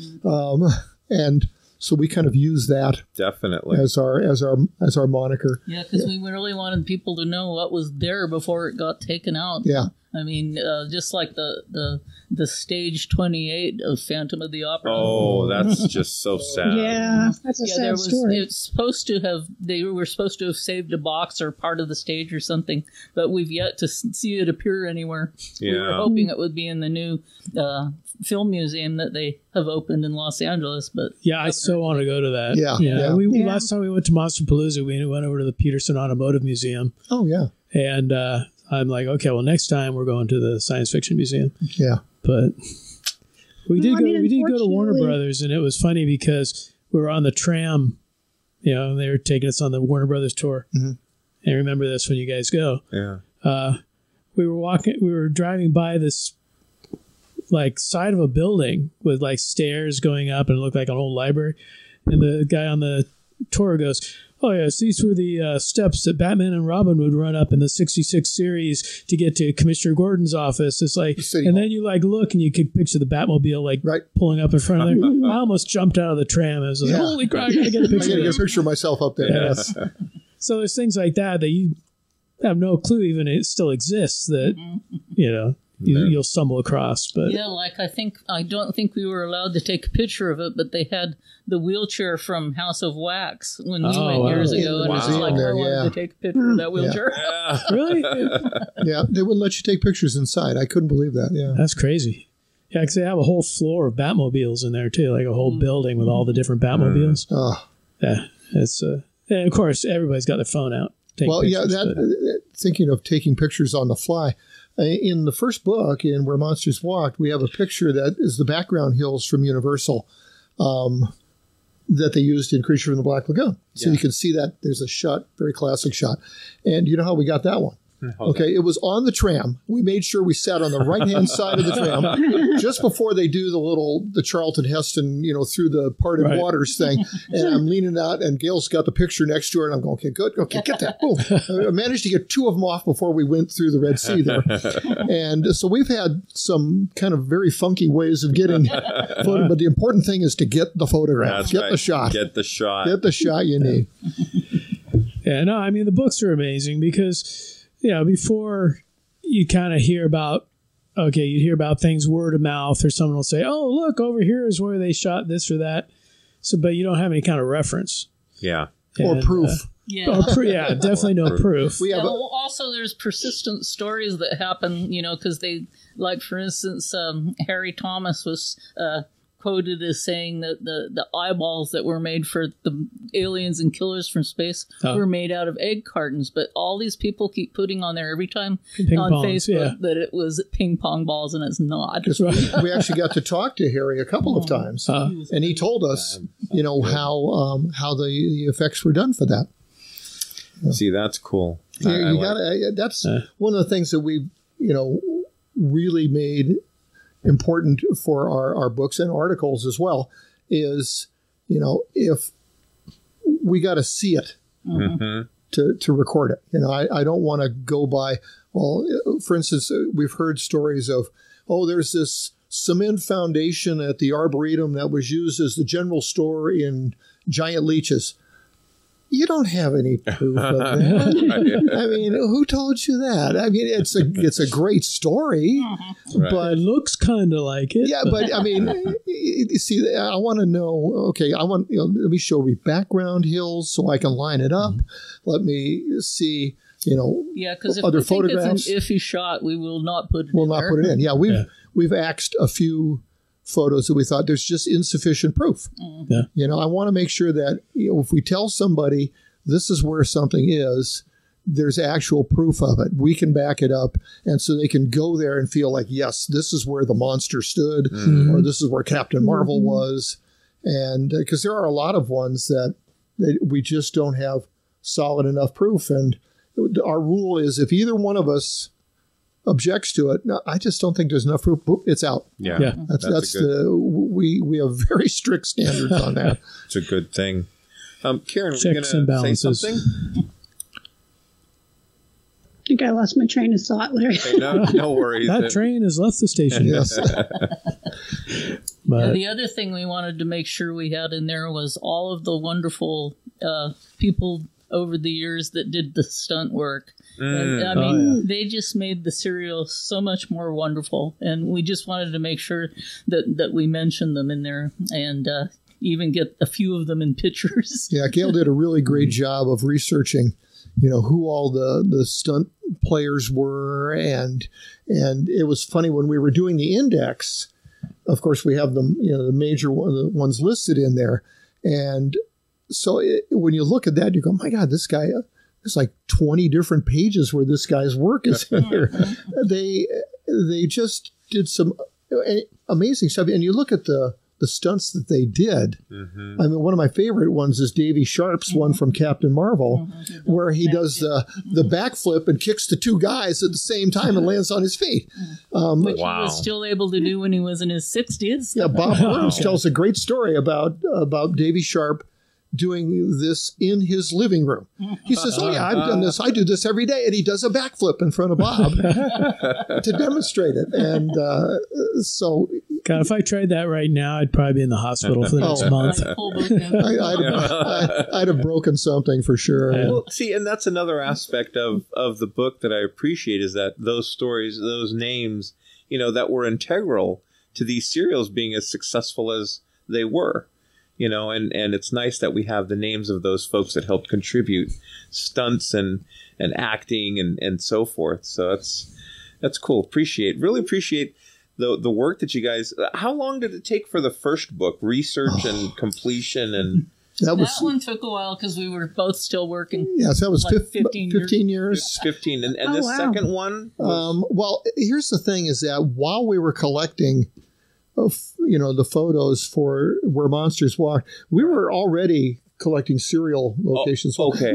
and so we kind of use that definitely as our moniker. Yeah, because we really wanted people to know what was there before it got taken out. Yeah, I mean, just like the stage 28 of Phantom of the Opera. Oh, that's just so sad. Yeah, that's a sad story. It's supposed to have, they were supposed to have saved a box or part of the stage or something, but we've yet to see it appear anywhere. Yeah. We were hoping it would be in the new film museum that they have opened in Los Angeles, but yeah, I so want to go to that. Yeah. Last time we went to Monsterpalooza, we went over to the Peterson Automotive Museum. Oh yeah, and I'm like, okay, well, next time we're going to the Science Fiction Museum. Yeah, but we did go to Warner Brothers, and it was funny because we were on the tram. You know, they were taking us on the Warner Brothers tour. Mm-hmm. And remember this when you guys go. Yeah. We were driving by this like side of a building with like stairs going up, and it looked like an old library. And the guy on the tour goes, "Oh yes, these were the steps that Batman and Robin would run up in the '66 series to get to Commissioner Gordon's office." It's like, and then you like look and you could picture the Batmobile like pulling up in front of there. I almost jumped out of the tram. I was like, "Holy crap! I gotta get a picture." I gotta get a picture of myself up there. Yeah. Yes. So there's things like that you have no clue even it still exists that you know. You'll stumble across, but yeah, like I don't think we were allowed to take a picture of it, but they had the wheelchair from House of Wax when we went years ago, and it was like I wanted to take a picture of that wheelchair. Yeah. Really? Yeah, they wouldn't let you take pictures inside. I couldn't believe that. Yeah, that's crazy. Yeah, because they have a whole floor of Batmobiles in there too, like a whole building with all the different Batmobiles. Yeah, it's and of course everybody's got their phone out. Well, pictures, thinking of taking pictures on the fly. In the first book, in Where Monsters Walked, we have a picture that is the background hills from Universal that they used in Creature from the Black Lagoon. So you can see that there's a shot, very classic shot. And you know how we got that one? Okay, it was on the tram. We made sure we sat on the right-hand side of the tram just before they do the Charlton Heston, through the parted waters thing. And I'm leaning out, and Gail's got the picture next to her, and I'm going, okay, good. Okay, get that. Boom. I managed to get two of them off before we went through the Red Sea there. And so we've had some kind of very funky ways of getting photo, but the important thing is to get the photograph, get the shot. Get the shot. Get the shot you need. Yeah, no, I mean, the books are amazing because... Yeah, before you kind of hear about, you hear about things word of mouth, or someone will say, "Oh, look, over here is where they shot this or that." So, but you don't have any kind of reference. Yeah. Or proof. Definitely no proof. Also, there's persistent stories that happen, because they, like, for instance, Harry Thomas was quoted as saying that the eyeballs that were made for the aliens and killers from space were made out of egg cartons, but all these people keep putting on there every time on Facebook that it was ping pong balls, and it's not. We actually got to talk to Harry a couple of times, and he told us, how the effects were done for that. See, that's cool. That's one of the things that we've really made important for our books and articles as well is, if we got to see it to record it. I don't want to go by, for instance, we've heard stories of, there's this cement foundation at the Arboretum that was used as the general store in giant leeches. You don't have any proof of that. I mean, who told you that? I mean, it's a great story, but it looks kind of like it. Yeah, but I mean, you see, I want to know. Okay, let me show me background hills so I can line it up. Let me see. Because if other we think photographs. It's an iffy shot, we will not put it. We'll not put it in. Yeah, we've axed a few photos that we thought there's just insufficient proof. Yeah. I want to make sure that if we tell somebody this is where something is, there's actual proof of it. We can back it up, and so they can go there and feel like, yes, this is where the monster stood, or this is where Captain Marvel was. And because there are a lot of ones that we just don't have solid enough proof. And our rule is if either one of us objects to it, no, I just don't think there's enough proof. Boop, it's out. Yeah. That's we have very strict standards on that. It's a good thing. Karen, were you Checks and going to say balances. something? I think I lost my train of thought, Larry. Hey, no worries. That train has left the station. Yes. But the other thing we wanted to make sure we had in there was all of the wonderful people over the years that did the stunt work. And, I mean, they just made the serial so much more wonderful, and we just wanted to make sure that we mentioned them in there, and even get a few of them in pictures. Yeah, Gail did a really great job of researching, who all the stunt players were, and it was funny when we were doing the index. Of course, we have them, the major ones listed in there, and so when you look at that, you go, "My God, this guy." There's like 20 different pages where this guy's work is in there. They just did some amazing stuff, and you look at the stunts that they did. Mm-hmm. I mean, one of my favorite ones is Davy Sharp's one from Captain Marvel, where he does the backflip and kicks the two guys at the same time and lands on his feet. Which he was still able to do when he was in his 60s. Yeah, Bob Burns tells a great story about Davy Sharp doing this in his living room. He says, "Oh yeah, I've done this. I do this every day." And he does a backflip in front of Bob to demonstrate it. And so... God, if I tried that right now, I'd probably be in the hospital for the next month. I'd have broken something for sure. Yeah. Well, see, and that's another aspect of the book that I appreciate, is that those stories, those names, that were integral to these serials being as successful as they were. And it's nice that we have the names of those folks that helped contribute stunts and acting and so forth. So that's cool. Really appreciate the work that you guys. How long did it take for the first book, research and completion? And that one took a while because we were both still working. Yes, that was like 15 years. 15. And the second one? Well, here's the thing is that while we were collecting the photos for Where Monsters Walk, we were already collecting serial locations. Okay.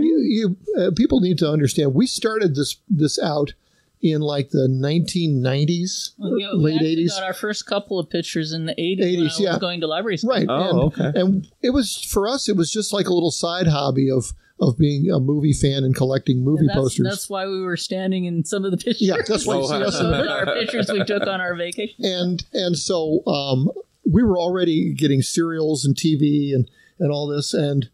People need to understand, we started this out in like the 1990s, late 80s. We got our first couple of pictures in the 80s when I was going to library school. Right. And it was, for us, it was just like a little side hobby of being a movie fan and collecting movie posters. That's why we were standing in some of the pictures. Yeah, that's why you see us in our pictures we took on our vacation. And so we were already getting serials and TV and all this and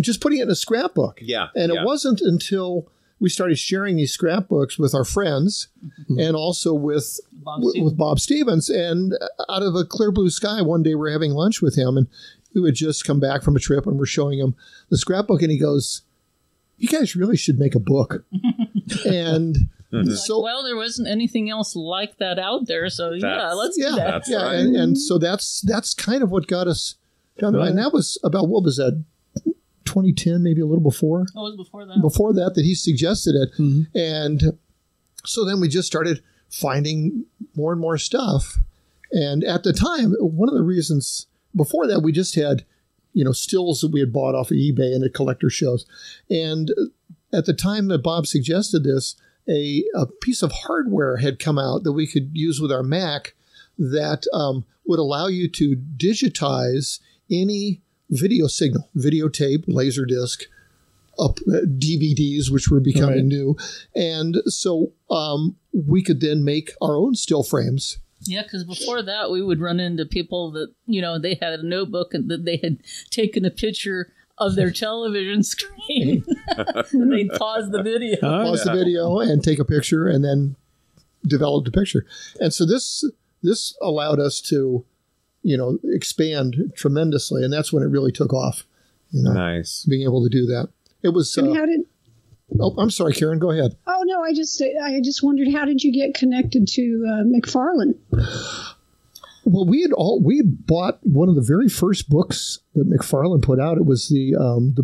just putting it in a scrapbook. Yeah. And it wasn't until we started sharing these scrapbooks with our friends and also with Bob Stevens. And out of a clear blue sky, one day we're having lunch with him, and we would just come back from a trip and we're showing him the scrapbook, and he goes, "You guys really should make a book." And so, well, there wasn't anything else like that out there, so let's do that. Yeah, right. and so that's kind of what got us down there. And that was about, what was that, 2010, maybe a little before? Oh, it was before that. Before that he suggested it. Mm-hmm. And so then we just started finding more and more stuff. And at the time, one of the reasons before that, we just had, stills that we had bought off of eBay and at collector shows. And at the time that Bob suggested this, a piece of hardware had come out that we could use with our Mac that would allow you to digitize any video signal, videotape, Laserdisc, DVDs, which were becoming new. And so we could then make our own still frames. Yeah, because before that, we would run into people that, they had a notebook and that they had taken a picture of their television screen. And they'd pause the video. Pause the video and take a picture and then develop the picture. And so this allowed us to, expand tremendously. And that's when it really took off. Nice. Being able to do that. It was... Oh, I'm sorry, Karen. Go ahead. Oh no, I just wondered, how did you get connected to McFarlane? Well, we had bought one of the very first books that McFarlane put out. It was the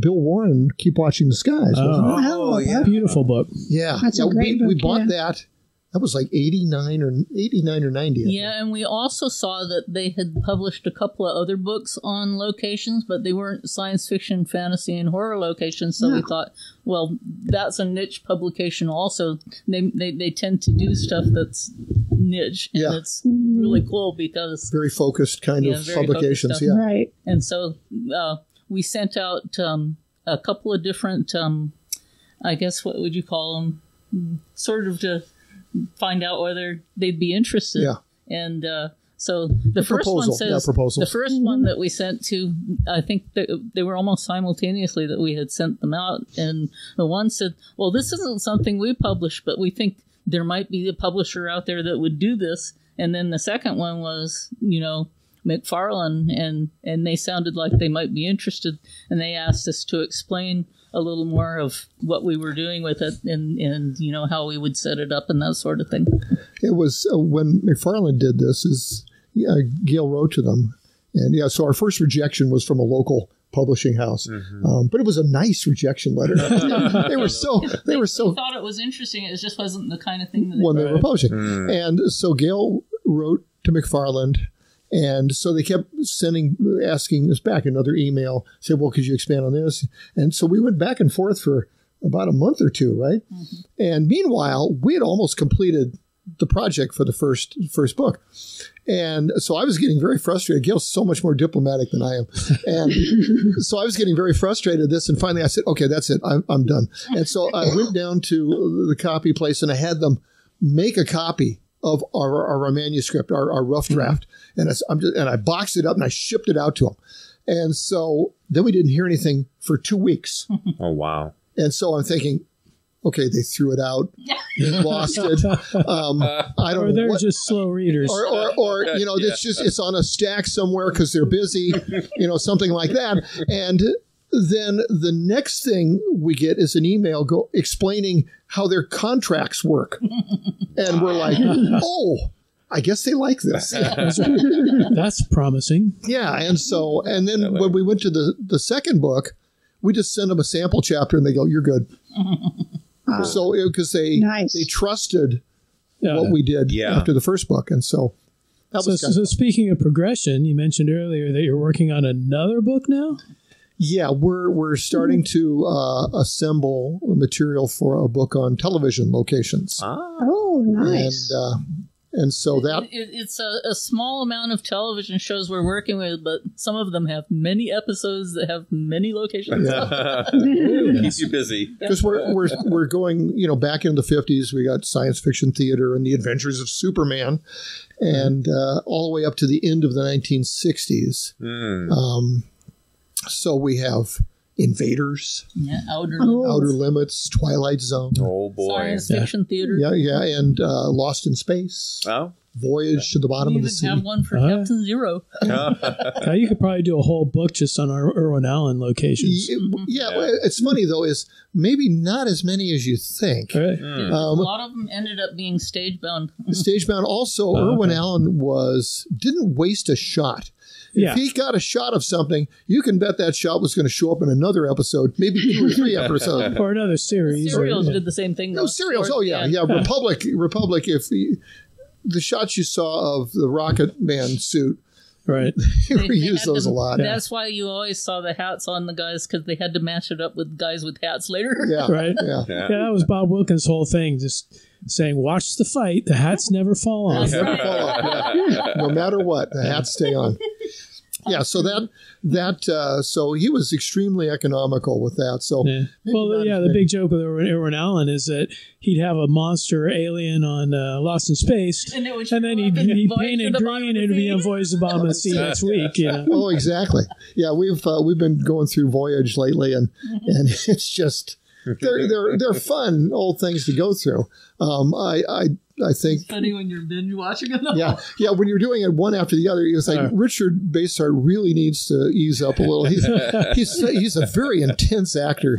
Bill Warren "Keep Watching the Skies." Oh, yeah, beautiful book. Yeah, that's a great book. We bought that. That was like 89 or 90. Yeah, and we also saw that they had published a couple of other books on locations, but they weren't science fiction, fantasy, and horror locations. So we thought, well, that's a niche publication also. They tend to do stuff that's niche, and it's really cool because... Very focused kind of publications, Right. And so we sent out a couple of different, I guess, what would you call them? Sort of to... find out whether they'd be interested. Yeah. And So the first one says proposal. The first one that we sent to, I think that they were almost simultaneously that we had sent them out, and the one said, "Well, this isn't something we publish, but we think there might be a publisher out there that would do this." And then the second one was, McFarlane, and they sounded like they might be interested, and they asked us to explain a little more of what we were doing with it and how we would set it up and that sort of thing. It was when McFarlane did this, Gail wrote to them. And so our first rejection was from a local publishing house. Mm-hmm. But it was a nice rejection letter. They thought it was interesting. It just wasn't the kind of thing that they were publishing. And so Gail wrote to McFarlane. And so they kept asking us back another email, said, well, could you expand on this? And so we went back and forth for about a month or two, right? Mm-hmm. And meanwhile, we had almost completed the project for the first book. And so I was getting very frustrated. Gail's so much more diplomatic than I am. And so I was getting very frustrated at this. And finally I said, okay, that's it. I'm done. And so I went down to the copy place and I had them make a copy of our manuscript, our rough draft. And I boxed it up and I shipped it out to them. And so then we didn't hear anything for 2 weeks. Oh, wow. And so I'm thinking, okay, they threw it out. They lost it. I don't know. Or they're just slow readers. Or it's on a stack somewhere because they're busy, something like that. And then the next thing we get is an email explaining how their contracts work. And we're like, oh, I guess they like this. That's promising. Yeah. And then when we went to the second book, we just sent them a sample chapter and they go, you're good. So because they trusted what we did after the first book. And so that was so speaking of progression, you mentioned earlier that you're working on another book now? Yeah, we're starting to assemble material for a book on television locations. Oh, nice. And so that it's a small amount of television shows we're working with, but some of them have many episodes that have many locations. Keeps you busy because we're going back into the 50s. We got science fiction theater and the Adventures of Superman, and all the way up to the end of the 1960s. So we have Invaders, Outer Limits, Twilight Zone. Oh boy, science fiction theater. Yeah, and Lost in Space. Oh, Voyage to the Bottom of the Sea. We even have one for Captain Zero. You could probably do a whole book just on our Irwin Allen locations. Yeah, it's funny though, is maybe not as many as you think. Right. A lot of them ended up being stage-bound. Also, Irwin Allen didn't waste a shot. If he got a shot of something, you can bet that shot was going to show up in another episode, maybe 2 or 3 episodes. Or another series. Serials did the same thing. No, Serials. Oh, yeah. Republic, if the shots you saw of the Rocket Man suit, right? They reused those a lot. That's why you always saw the hats on the guys, because they had to match it up with guys with hats later. Yeah, right. Yeah, that was Bob Wilkins' whole thing, just saying, "Watch the fight; the hats never fall off. Never fall off. No matter what, the hats stay on." Yeah, so so he was extremely economical with that. So, the big joke with Irwin Allen is that he'd have a monster alien on Lost in Space, and then he'd paint it green and it'd be on Voyage to the Bottom of the Sea next week. Oh, exactly. Yeah, we've been going through Voyage lately, and it's just they're fun old things to go through. I think it's funny when you're binge watching them. Yeah. When you're doing it one after the other, it's like Richard Basehart really needs to ease up a little. He's a very intense actor,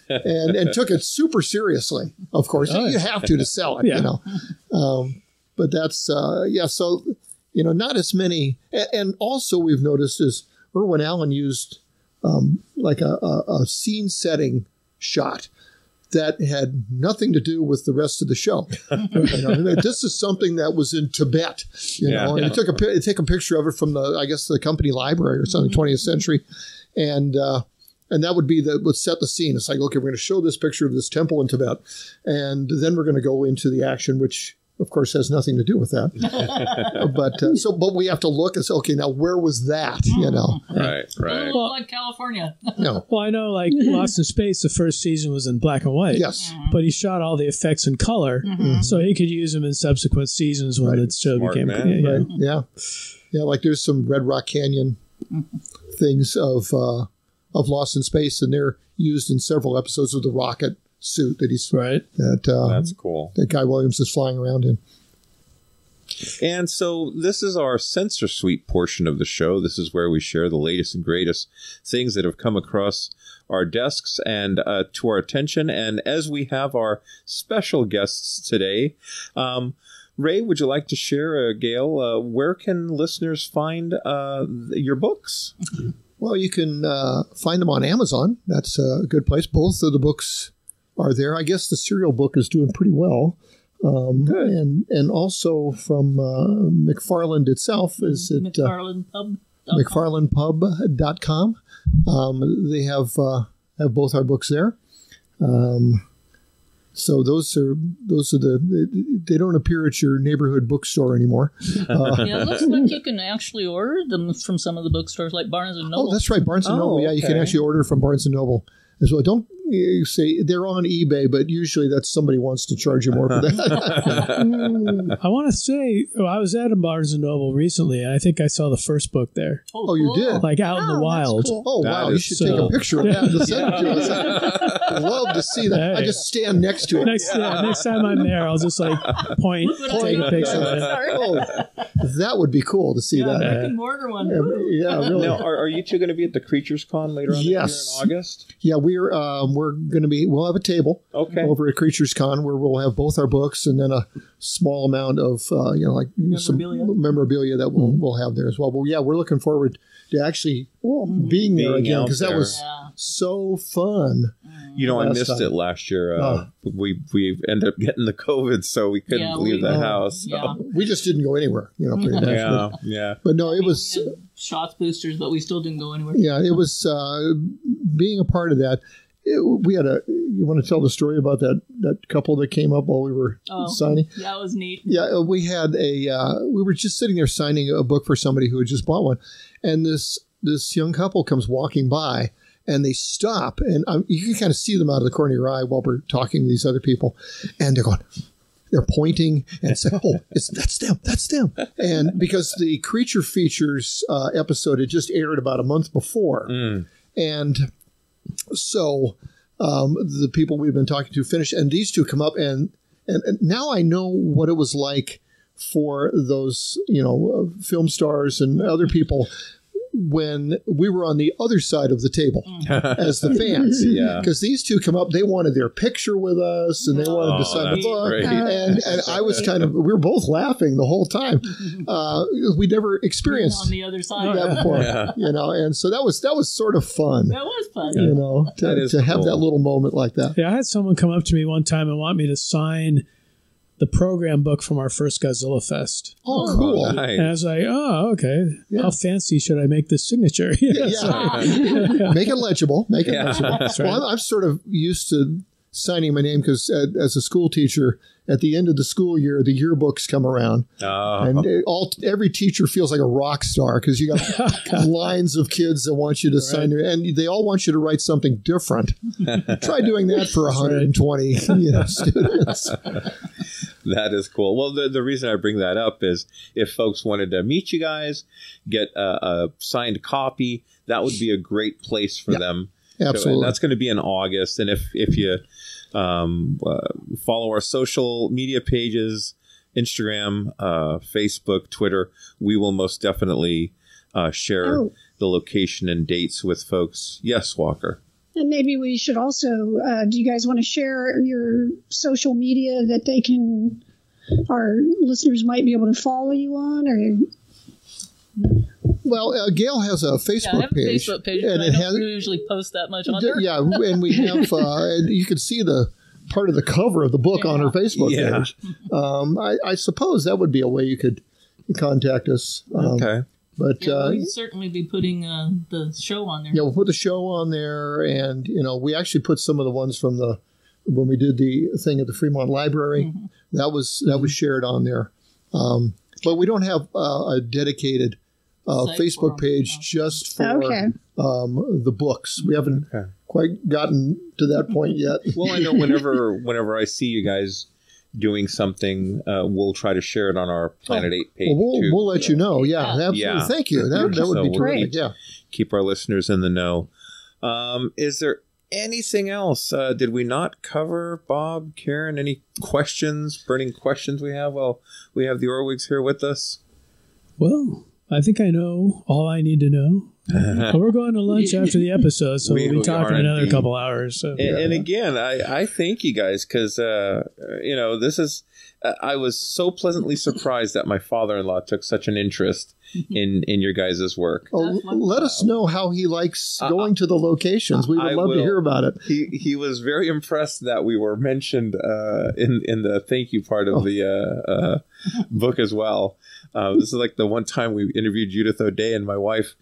and took it super seriously. Of course, you have to sell it, But that's So not as many, and also we've noticed is Irwin Allen used like a scene setting shot that had nothing to do with the rest of the show. This is something that was in Tibet, and I take a picture of it from the company library or something, 20th century. And that would set the scene. It's like, okay, we're going to show this picture of this temple in Tibet. And then we're going to go into the action, which of course, has nothing to do with that. But we have to look and say, okay, now where was that? You know, right. Well, like California. No. Well, I know, like Lost in Space, the first season was in black and white. Yes. But he shot all the effects in color, so he could use them in subsequent seasons when the show became. Yeah. Like there's some Red Rock Canyon things of Lost in Space, and they're used in several episodes of the rocket suit that he's that's cool. That Guy Williams is flying around in. And so this is our Sensor Suite portion of the show. This is where we share the latest and greatest things that have come across our desks and to our attention. And as we have our special guests today, Ray, would you like to share, Gail, where can listeners find your books? Well, you can find them on Amazon. That's a good place. Both of the books are there. I guess the serial book is doing pretty well. Good. And also from McFarland itself is at McFarlandPub.com. They have both our books there. So those are they don't appear at your neighborhood bookstore anymore. It looks like you can actually order them from some of the bookstores like Barnes and Noble. Oh, that's right, Barnes and Noble. Yeah, you can actually order from Barnes and Noble as well. Don't say they're on eBay, but usually that's somebody wants to charge you more for that. I want to say, I was at a Barnes and Noble recently, and I think I saw the first book there. Oh, you did? Like out in the wild. Cool. Oh, wow. You should take a picture of that and send it to us. I'd love to see that. I just stand next to it. Next time I'm there, I'll just like point, take a picture of it. Oh, that would be cool to see that. I can order one. Yeah, really. Now, are you two going to be at the Creatures Con later on yes. in August? Yeah, we're going to be. We'll have a table over at Creatures Con where we'll have both our books and then a small amount of some memorabilia that we'll have there as well. But yeah, we're looking forward to actually being there again because that was so fun. You know, I missed it last year. We ended up getting the COVID, so we couldn't leave the house. Yeah. We just didn't go anywhere. Pretty much. Yeah. But no, it was shots boosters, but we still didn't go anywhere. Yeah, it was being a part of that. We had you want to tell the story about that couple that came up while we were signing? That was neat. Yeah, we had we were just sitting there signing a book for somebody who had just bought one. And this young couple comes walking by and they stop. And you can kind of see them out of the corner of your eye while we're talking to these other people. And they're pointing and saying, oh, that's them. And because the Creature Features episode had just aired about a month before. And so the people we've been talking to finished, and these two come up, and now I know what it was like for those, film stars and other people when we were on the other side of the table as the fans. Because these two come up, they wanted their picture with us, and they wanted to sign the book. And I was we were both laughing the whole time. We never experienced on the other side that before, and so that was sort of fun. That was fun. To have that little moment like that. Yeah, I had someone come up to me one time and want me to sign the program book from our first Godzilla Fest. Oh, cool. Nice. And I was like, okay. Yeah. How fancy should I make this signature? Make it legible. Make it legible. Right. Well, I'm sort of used to signing my name because as a school teacher, at the end of the school year, the yearbooks come around. And every teacher feels like a rock star because you got lines of kids that want you to sign their, and they all want you to write something different. Try doing that for 120 students. That is cool. Well, the reason I bring that up is if folks wanted to meet you guys, get a signed copy, that would be a great place for them. Absolutely. And that's going to be in August. And if you follow our social media pages, Instagram, Facebook, Twitter, we will most definitely share the location and dates with folks. Yes, Walker. And maybe we should also, do you guys want to share your social media that our listeners might be able to follow you on? Or Well, Gail has a Facebook page. And it has usually post that much on there. Yeah, and we have, and you can see the part of the cover of the book on her Facebook page. I suppose that would be a way you could contact us. Okay. But we'll certainly be putting the show on there. Yeah, we'll put the show on there, and we actually put some of the ones from the when we did the thing at the Fremont Library. That was shared on there. But we don't have a dedicated Facebook page just for the books. We haven't quite gotten to that point yet. Well, I know whenever I see you guys doing something, we'll try to share it on our Planet 8 page. Well, too. We'll let you know. Yeah, absolutely. Yeah. Thank you. That would be great. Yeah. Keep our listeners in the know. Is there anything else? Did we not cover, Bob, Karen? Any burning questions we have? Well, we have the Orwigs here with us. Well, I think I know all I need to know. We're going to lunch after the episode, so we'll be talking another couple hours. So. And again, I thank you guys because, this is, I was so pleasantly surprised that my father-in-law took such an interest in your guys' work. Oh, let us know how he likes going to the locations. We would love to hear about it. He was very impressed that we were mentioned in the thank you part of the book as well. This is like the one time we interviewed Judith O'Day, and my wife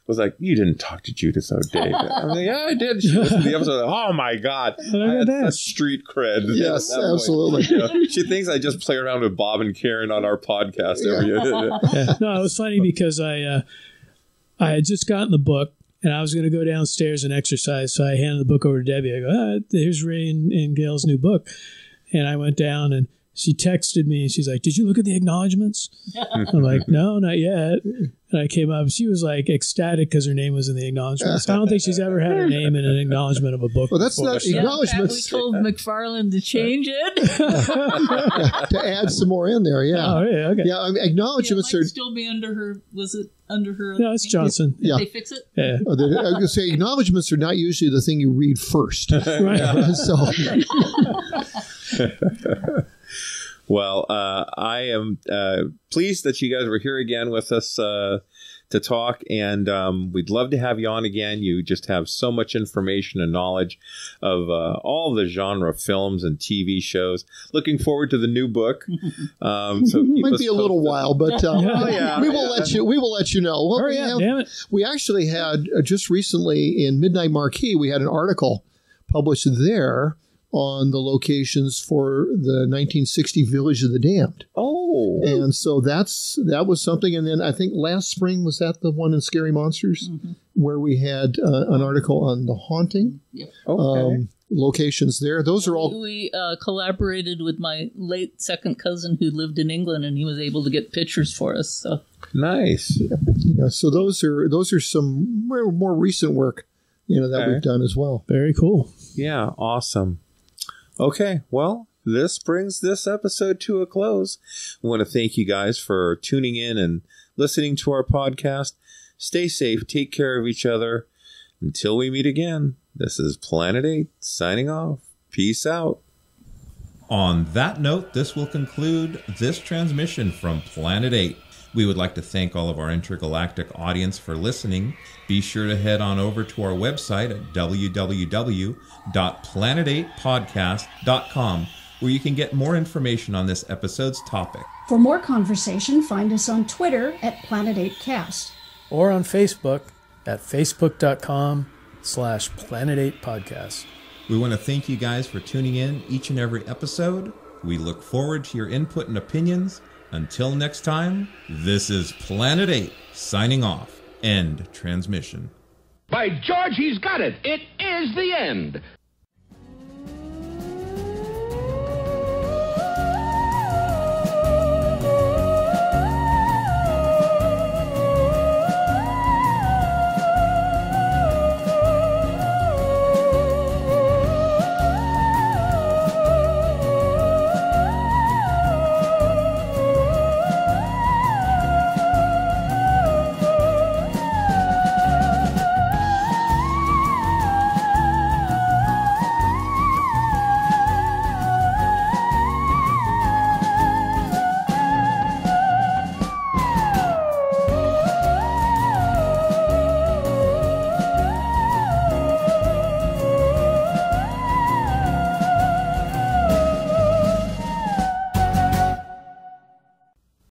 was like, "You didn't talk to Judith O'Day." I'm like, "Yeah, I did." She listened to the episode. Oh my God, that's street cred. Yes, absolutely. She thinks I just play around with Bob and Karen on our podcast every year. No, it was funny because I had just gotten the book and I was going to go downstairs and exercise, so I handed the book over to Debbie. I go, "Here's Ray and Gail's new book," and I went down and she texted me and she's like, "Did you look at the acknowledgments?" I'm like, "No, not yet." And I came up, she was like ecstatic because her name was in the acknowledgments. I don't think she's ever had her name in an acknowledgement of a book. Well, that's before. not acknowledgments. We told McFarlane to change it. To add some more in there, yeah. Oh, yeah, okay. Yeah, I mean, acknowledgments are still be under her. Was it under her? No, it's Johnson. Did they fix it? Yeah. I was going to say acknowledgments are not usually the thing you read first. Right. Well, I am pleased that you guys were here again with us to talk, and we'd love to have you on again. You just have so much information and knowledge of all the genre films and TV shows. Looking forward to the new book. So might be a little while, but we will let you know. Well, damn it. We actually had just recently in Midnight Marquee, we had an article published there on the locations for the 1960 Village of the Damned. Oh. And so that was something. And then I think last spring, was that the one in Scary Monsters, where we had an article on The Haunting? Yep. Okay. Locations there. Those are all... We collaborated with my late second cousin who lived in England, and he was able to get pictures for us. So. Nice. Yeah, so those are some more recent work, that we've done as well. Very cool. Yeah, awesome. Okay, well, this brings this episode to a close. I want to thank you guys for tuning in and listening to our podcast. Stay safe, take care of each other. Until we meet again, this is Planet 8 signing off. Peace out. On that note, this will conclude this transmission from Planet 8. We would like to thank all of our intergalactic audience for listening. Be sure to head on over to our website at www.planet8podcast.com, where you can get more information on this episode's topic. For more conversation, find us on Twitter at Planet8Cast. Or on Facebook at facebook.com/Planet8Podcast. We want to thank you guys for tuning in each and every episode. We look forward to your input and opinions. Until next time, this is Planet 8 signing off. End transmission. By George, he's got it. It is the end.